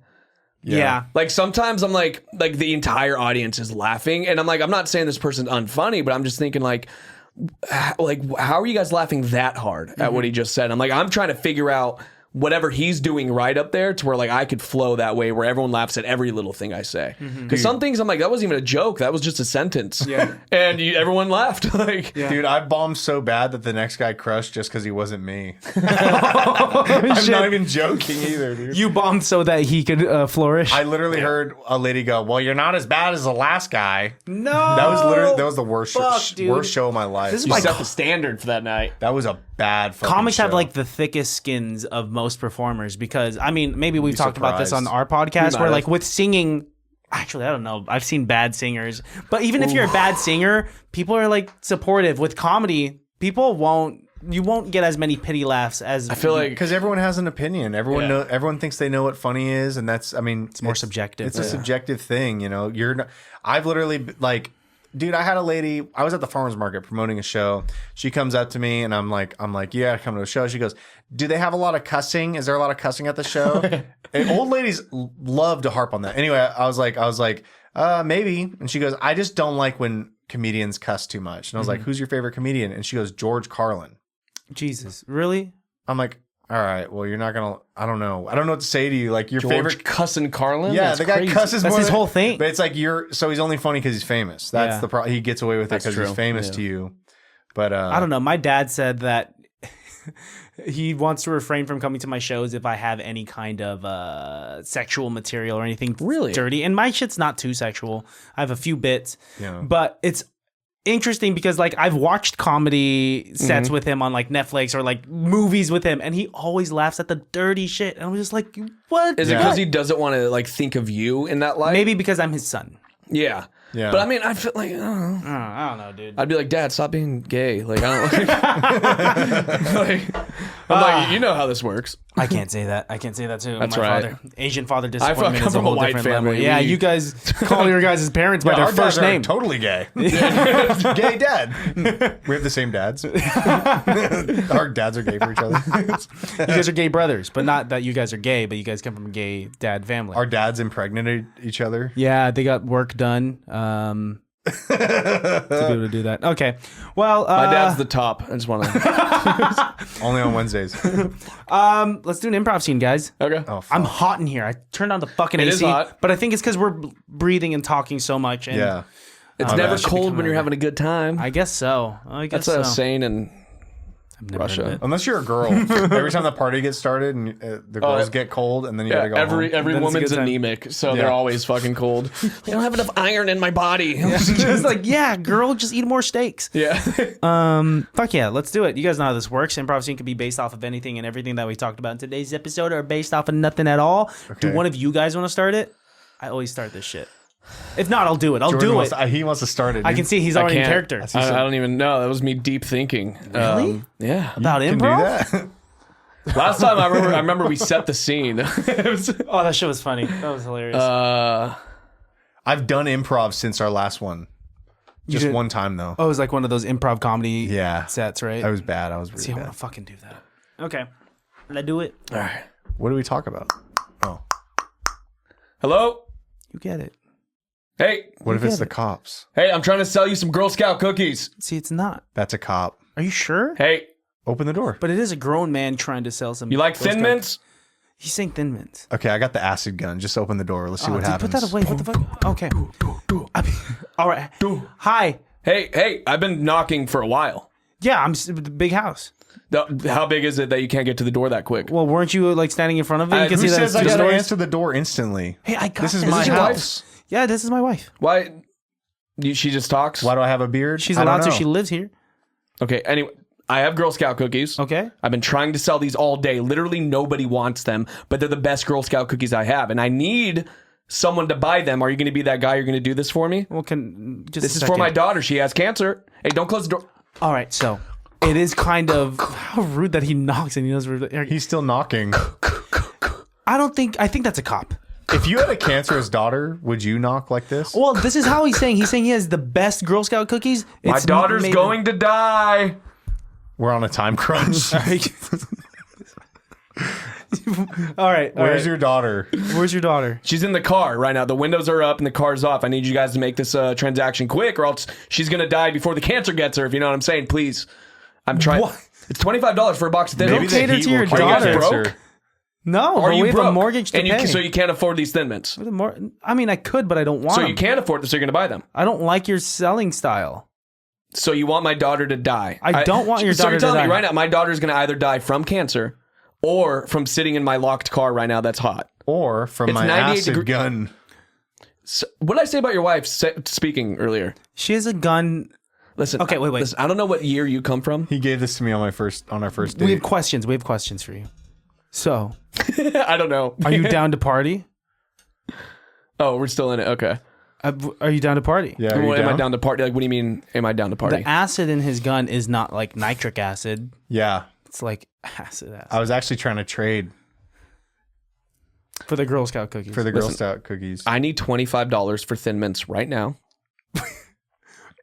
Yeah. Like sometimes I'm like the entire audience is laughing, and I'm like, I'm not saying this person's unfunny, but I'm just thinking like how are you guys laughing that hard at what he just said? I'm like, I'm trying to figure out whatever he's doing right up there to where like I could flow that way where everyone laughs at every little thing I say. Because some things I'm like, that wasn't even a joke. That was just a sentence. Yeah. And everyone laughed. Like, Dude, I bombed so bad that the next guy crushed just because he wasn't me. I'm not even joking either, dude. You bombed so that he could flourish. I literally heard a lady go, "Well, you're not as bad as the last guy." No, That was the worst dude. worst show of my life. This is you my set the standard for that night. That was a bad fucking comics have show. like the thickest skins of most performers because I mean maybe we've talked about this on surprised. our podcast might where have. like with singing. Actually, I don't know. I've seen bad singers, but even if you're a bad singer, people are like supportive. With comedy, you won't get as many pity laughs as I feel like because everyone has an opinion. Everyone thinks they know what funny is, and that's it's more subjective. It's a subjective thing, you know. I've literally like, dude, I had a lady. I was at the farmers market promoting a show. She comes up to me and I'm like, yeah, come to a show. She goes, "Do they have a lot of cussing? Is there a lot of cussing at the show?" And old ladies love to harp on that. Anyway, I was like, maybe. And she goes, "I just don't like when comedians cuss too much." And I was like, "Who's your favorite comedian?" And she goes, "George Carlin." Jesus, really? I'm like, all right, well, you're not gonna. I don't know what to say to you. Like your George favorite. Cussin' Carlin? Yeah, That's the guy crazy. cusses That's more his than- whole thing. But it's like so he's only funny because he's famous. That's Yeah. the problem. He gets away with it That's because he's true. famous Yeah. to you. But I don't know. My dad said that he wants to refrain from coming to my shows if I have any kind of sexual material or anything Really? dirty. And my shit's not too sexual. I have a few bits, Yeah. but it's interesting because like I've watched comedy sets with him on like Netflix or like movies with him, and he always laughs at the dirty shit. And I'm just like, what? Is it because he doesn't want to like think of you in that light? Maybe because I'm his son. Yeah. Yeah. But I mean, I feel like, I don't know, dude. I'd be like, Dad, stop being gay. Like, I'm like, you know how this works. I can't say that. I can't say that too. That's my right. Father, Asian father I disappointment come is a from a whole white different family. level. Yeah, We- you guys call your guys' parents by Yeah, their our first dads are name. totally gay. Gay dad. We have the same dads. Our dads are gay for each other. You guys are gay brothers, but not that you guys are gay, but you guys come from a gay dad family. Our dads impregnated each other. Yeah, they got work done to be able to do that. Okay. Well, My dad's the top. I just want to. Only on Wednesdays. let's do an improv scene, guys. Okay. Oh, fuck. I'm hot in here. I turned on the fucking It AC, is hot. but I think it's because we're breathing and talking so much. And Yeah. It's My never bad. cold when you're having a good time. I guess so. I guess That's so. a saying in I've never heard of Russia. it. Unless you're a girl. Every time the party gets started and the girls get cold and then you gotta go every home. every Then it's a woman's good time. anemic, so Yeah. they're always fucking cold. They don't have enough iron in my body. It's like, yeah, girl, just eat more steaks. Yeah. Fuck yeah, let's do it. You guys know how this works. Improv scene can be based off of anything and everything that we talked about in today's episode, or based off of nothing at all. Do Okay. one of you guys want to start it? I always start this shit. If not, I'll do it. I'll Jordan do wants it. he wants to start it. I can see he's already in can't. character. I don't even know. That was me deep thinking. Really? Yeah. About can do improv? that. Last time I remember we set the scene. It was, Oh, that shit was funny. That was hilarious. I've done improv since our last one. Just did- one time though. Oh, it was like one of those improv comedy Yeah. sets, right? I was bad. I was See, really I bad. want to fucking do that. Okay. Let's do it. all right. What do we talk about? Oh. Hello? You get it. Hey. What if get it's the it. cops? Hey, I'm trying to sell you some Girl Scout cookies. See, it's not. That's a cop. Are you sure? Hey, Open the door. But it is a grown man trying to sell some. you like Girl Thin Scout- Mints? He's saying Thin Mints. Okay, I got the acid gun. Just open the door. Let's see Oh, what dude, happens. put that away. What the fuck? Okay. All right. Hi. Hey, I've been knocking for a while. Yeah, I'm the big house. How big is it that you can't get to the door that quick? Well, weren't you like standing in front of it? You can Who see that says it's I just gotta doors. answer the door instantly? Hey, I got This is this. my your house. Yeah, this is my wife. Why? She just talks? Why do I have a beard? She's I don't allowed to. know. She lives here. Okay, anyway, I have Girl Scout cookies. Okay. I've been trying to sell these all day. Literally nobody wants them, but they're the best Girl Scout cookies I have. And I need someone to buy them. Are you going to be that guy? You're going to do this for me? Well, can just This a is for my second. daughter. She has cancer. Hey, don't close the door. All right, so it is kind of how rude that he knocks and he knows. He's still knocking. I think that's a cop. If you had a cancerous daughter, would you knock like this? Well, this is how he's saying. He's saying he has the best Girl Scout cookies. My It's daughter's made- going to die. We're on a time crunch. All right. Where's your daughter? Where's your daughter? She's in the car right now. The windows are up and the car's off. I need you guys to make this transaction quick or else she's going to die before the cancer gets her, if you know what I'm saying. Please. I'm trying. What? It's $25 for a box of Thin Maybe Mints. cater to your Are you guys daughter. broke? No, Are but you we have broke? a mortgage to and pay. So you can't afford these Thin Mints. I mean, I could, but I don't want So them. you can't afford them, so you're going to buy them. I don't like your selling style. So you want my daughter to die. I don't want your So daughter you're to telling die. me right now, my daughter's going to either die from cancer or from sitting in my locked car right now that's hot. Or from It's my 98 acid degree- gun. So, what did I say about your wife speaking earlier? She has a gun. Listen. Okay, wait. Listen, I don't know what year you come from. He gave this to me on our first date. We have questions. We have questions for you. So, I don't know. are you down to party? Oh, we're still in it. Okay. Are you down to party? Yeah, are you Am I down? down to party? Like, what do you mean? Am I down to party? The acid in his gun is not like nitric acid. Yeah. It's like acid. I was actually trying to trade For the Girl Scout cookies. for the Girl Scout cookies. I need $25 for Thin Mints right now.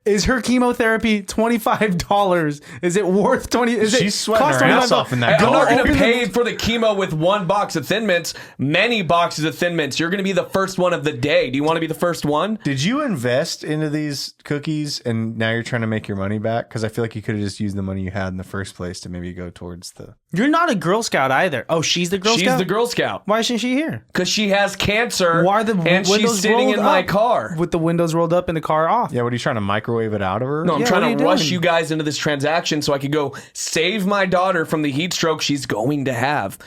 Is her chemotherapy $25? Is it worth 20? She's sweating her ass off in that I'm not car. going to pay for the chemo with one box of Thin Mints, many boxes of Thin Mints. You're going to be the first one of the day. Do you want to be the first one? Did you invest into these cookies and now you're trying to make your money back? Because I feel like you could have just used the money you had in the first place to maybe go towards the... You're not a Girl Scout either. Oh, she's the Girl She's Scout? the Girl Scout. Why isn't she here? Because she has cancer Why are the and windows she's sitting in rolled my up? car. With the windows rolled up and the car off. Yeah, what are you trying to microwave it out of her? No, I'm Yeah, what trying are to you rush doing? you guys into this transaction so I could go save my daughter from the heat stroke she's going to have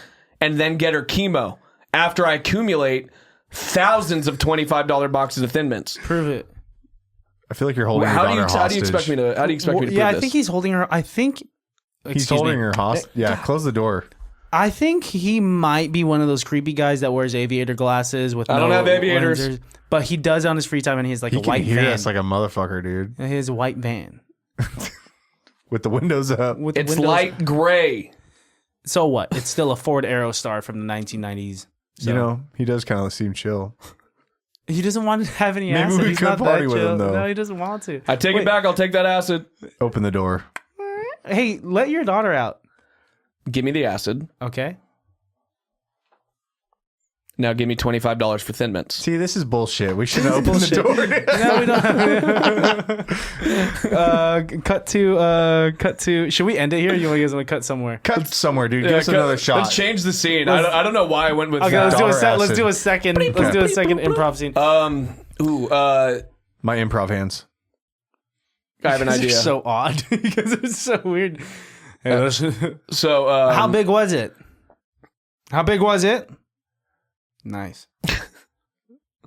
and then get her chemo after I accumulate thousands of $25 boxes of Thin Mints. Prove it. I feel like you're holding How do your you daughter hostage. expect me to? How do you expect me to? Yeah, prove I this? think he's holding her. I think He's holding her hostage. Yeah, close the door. I think he might be one of those creepy guys that wears aviator glasses with. I don't have aviators. lenses, but he does on his free time, and he has like He a can white hear van. us like a motherfucker, dude. He has a white van With the windows up. with the It's windows. light gray. So what? It's still a Ford Aerostar from the 1990s. So. You know, he does kind of seem chill. He doesn't want to have any Maybe acid. we He's could not party that with chill. him, though. No, he doesn't want to. I take it back. I'll take that acid. Open the door. Hey, let your daughter out. Give me the acid. Okay. Now give me $25 for Thin Mints. See, this is bullshit. We should open the door. No, we don't have cut to. Should we end it here? You guys want to cut somewhere? Cut somewhere, dude. Give us another shot. Let's change the scene. I don't know why I went with Okay, that. let's do a second improv scene. My improv hands. I have an idea. They're so odd because it's so weird. Hey, So how big was it? How big was it? Nice.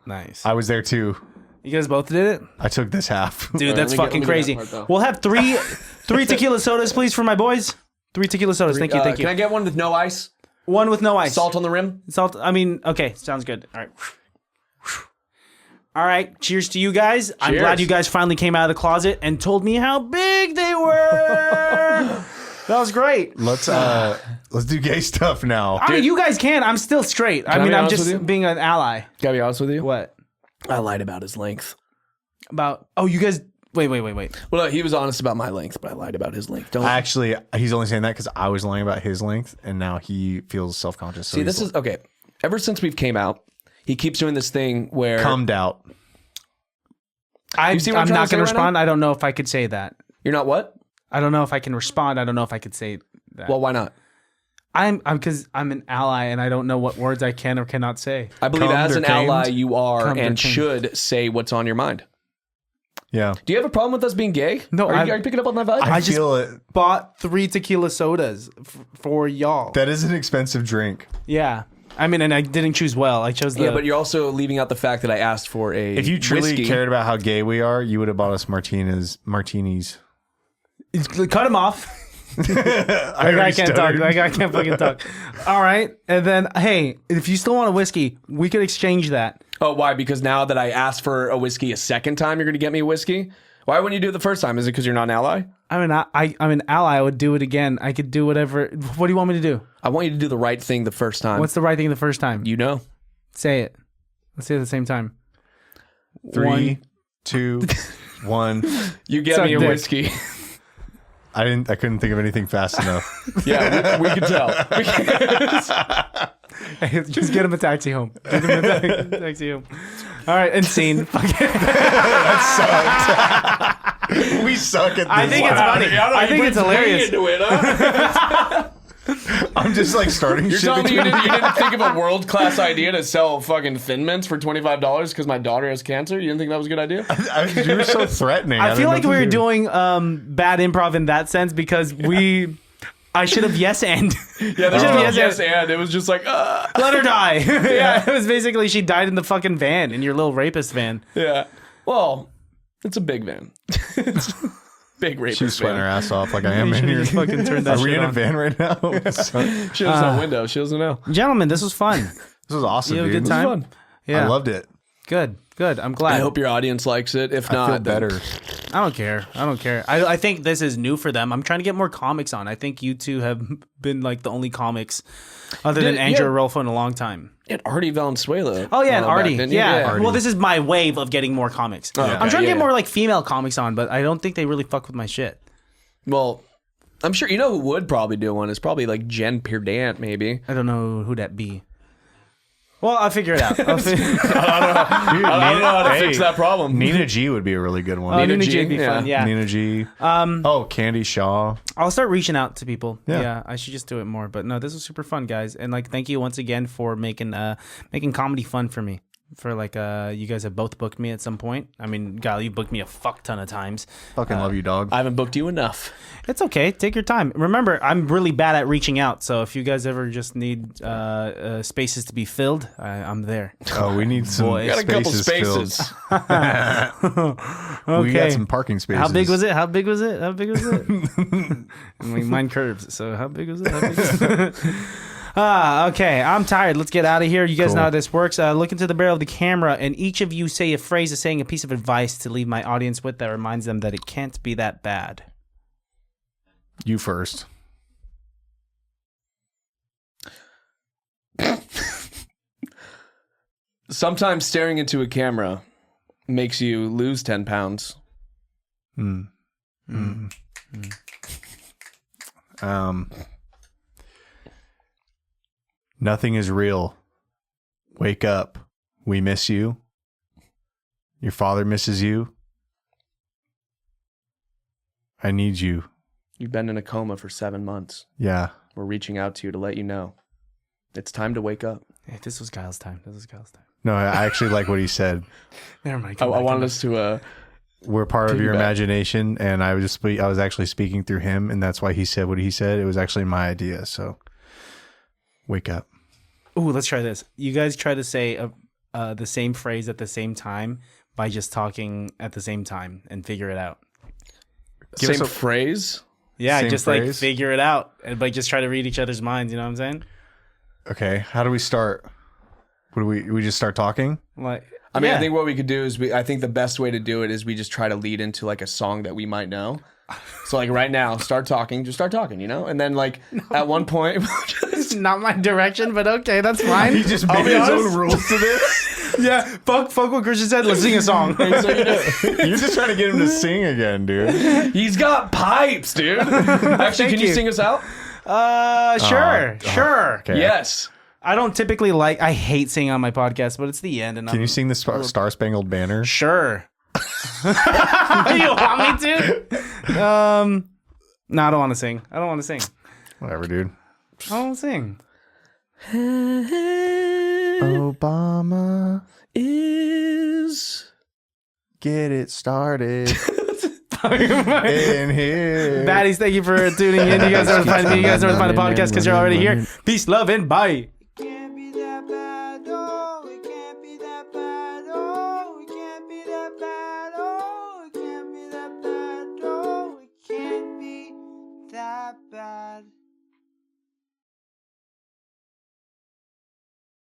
Nice. I was there too. You guys both did it? I took this half. Dude, that's let me get fucking that crazy. part, though. We'll have three tequila sodas, please, for my boys. 3 tequila sodas. Thank you. Can I get one with no ice? One with no ice. Salt on the rim? Salt. I mean, okay. Sounds good. All right. All right. Cheers to you guys. I'm glad you guys finally came out of the closet and told me how big they were. That was great. Let's do gay stuff now. I mean, you guys can. I'm still straight. I I mean, be I'm honest with just you? being an ally. Gotta be honest with you. What? I lied about his length. About, oh, you guys, wait. Well, no, he was honest about my length, but I lied about his length. Don't Actually, he's only saying that because I was lying about his length, and now he feels self-conscious. So see. This is okay. Ever since we've came out, he keeps doing this thing where cummed out. I'm see what I'm not trying to say going to right respond. I don't know if I could say that. you're not what? I don't know if I can respond. I don't know if I could say that. Well, why not? I'm because I'm an ally and I don't know what words I can or cannot say. I believe Cummed as or an camed? ally, you are Cummed or and camed. should say what's on your mind. Yeah. Do you have a problem with us being gay? No, are you I'm- picking up on that vibe? I just- feel it. Bought 3 tequila sodas for y'all. That is an expensive drink. Yeah. I mean, and I didn't choose well. I chose the. yeah, but you're also leaving out the fact that I asked for a. If you truly whiskey. cared about how gay we are, you would have bought us martinis. Cut him off. That guy already can't talk. stuttered. That guy can't fucking talk. All right. And then, hey, if you still want a whiskey, we could exchange that. Oh, why? Because now that I asked for a whiskey a second time, you're going to get me a whiskey? Why wouldn't you do it the first time? Is it because you're not an ally? I'm an ally. I would do it again. I could do whatever. What do you want me to do? I want you to do the right thing the first time. What's the right thing the first time? You know? Say it. Let's say it at the same time. 3, 2, 1. You get Suck me a dick. whiskey. I couldn't think of anything fast enough. Yeah, we could tell. Hey, just get him a taxi home. Get him a taxi home. All right, and scene. Fuck it. We suck at this. I think it's funny. I think it's hilarious. Into it, huh? I'm just like starting You're shit telling me you between didn't think of a world-class idea to sell fucking Thin Mints for $25 because my daughter has cancer? You didn't think that was a good idea? You were so threatening. I feel like we were doing. doing bad improv in that sense because I should have yes and. Yeah, there's no yes and. It was just like, Let her die. Yeah, it was basically she died in the fucking van, in your little rapist van. yeah. Well, it's a big van. It's a big rapist She's sweating her van. ass off like I am You in should here. have just fucking turned that Are we shit in a on. van right now? This She has no window. She doesn't know. Gentlemen, this was fun. was awesome, You have a dude. good time? Fun. Yeah. I loved it. Good. I'm glad. I hope your audience likes it. If I not, feel then- better. I don't care. I think this is new for them. I'm trying to get more comics on. I think you two have been like the only comics other than Did- Andrew yeah. Rolfo in a long time. And Artie Valenzuela. Oh yeah, and back Artie. then, you? Yeah. Artie. Well, this is my wave of getting more comics. okay, I'm trying to yeah, get more yeah. like female comics on, but I don't think they really fuck with my shit. Well, I'm sure you know who would probably do one is probably like Jen Pierdant, maybe. I don't know who that be. Well, I'll figure it out. I don't know how to fix that problem. Nina G would be a really good one. Nina G, G would be fun. Yeah. Nina G. Candy Shaw. I'll start reaching out to people. Yeah. Yeah, I should just do it more. But no, this was super fun, guys. And like, thank you once again for making comedy fun for me. for like you guys have both booked me at some point. I mean, Guile, you booked me a fuck ton of times. Fucking love you, dog. I haven't booked you enough. It's okay. Take your time. Remember, I'm really bad at reaching out. So if you guys ever just need spaces to be filled, I'm there. Oh, we need some We got a couple spaces spaces. filled. We got some parking spaces. How big was it? I mean, mine curves. So how big was it? Okay, I'm tired. Let's get out of here. You guys Cool. know how this works. Look into the barrel of the camera, and each of you say a phrase of saying a piece of advice to leave my audience with that reminds them that it can't be that bad. You first. Sometimes staring into a camera makes you lose 10 pounds. Nothing is real. Wake up. We miss you. Your father misses you. I need you. You've been in a coma for 7 months. Yeah. We're reaching out to you to let you know. It's time to wake up. Hey, this was Guile's time. No, I actually like what he said. Never mind. I wanted us to... We're part of your Piggyback. imagination, and I was actually speaking through him, and that's why he said what he said. It was actually my idea. So, wake up. Ooh, let's try this. You guys try to say the same phrase at the same time by just talking at the same time and figure it out. Give Same us a- phrase? Yeah, Same just like phrase? figure it out and like just try to read each other's minds. You know what I'm saying? Okay, how do we start? What do we just start talking? Like, I mean, yeah. I think what we could do is I think the best way to do it is we just try to lead into like a song that we might know. So like right now, just start talking, you know? And then like at one point, It's not my direction, but okay, that's fine. He just I'll made be his honest. own rules to this. Yeah, fuck what Christian said. Let's sing a song. You're just trying to get him to sing again, dude. he's got pipes, dude. Actually, can you you. sing us out? Sure. Okay. Yes. I don't typically I hate singing on my podcast, but it's the end. And Can you sing the Star Spangled Banner? Sure. You want me to? No, I don't want to sing. Whatever, dude. I don't want to sing. Obama, Is get it started in here. Baddies, thank you for tuning in. You guys know where to find me. You guys know where to find the podcast because you're already here. Peace, love, and bye.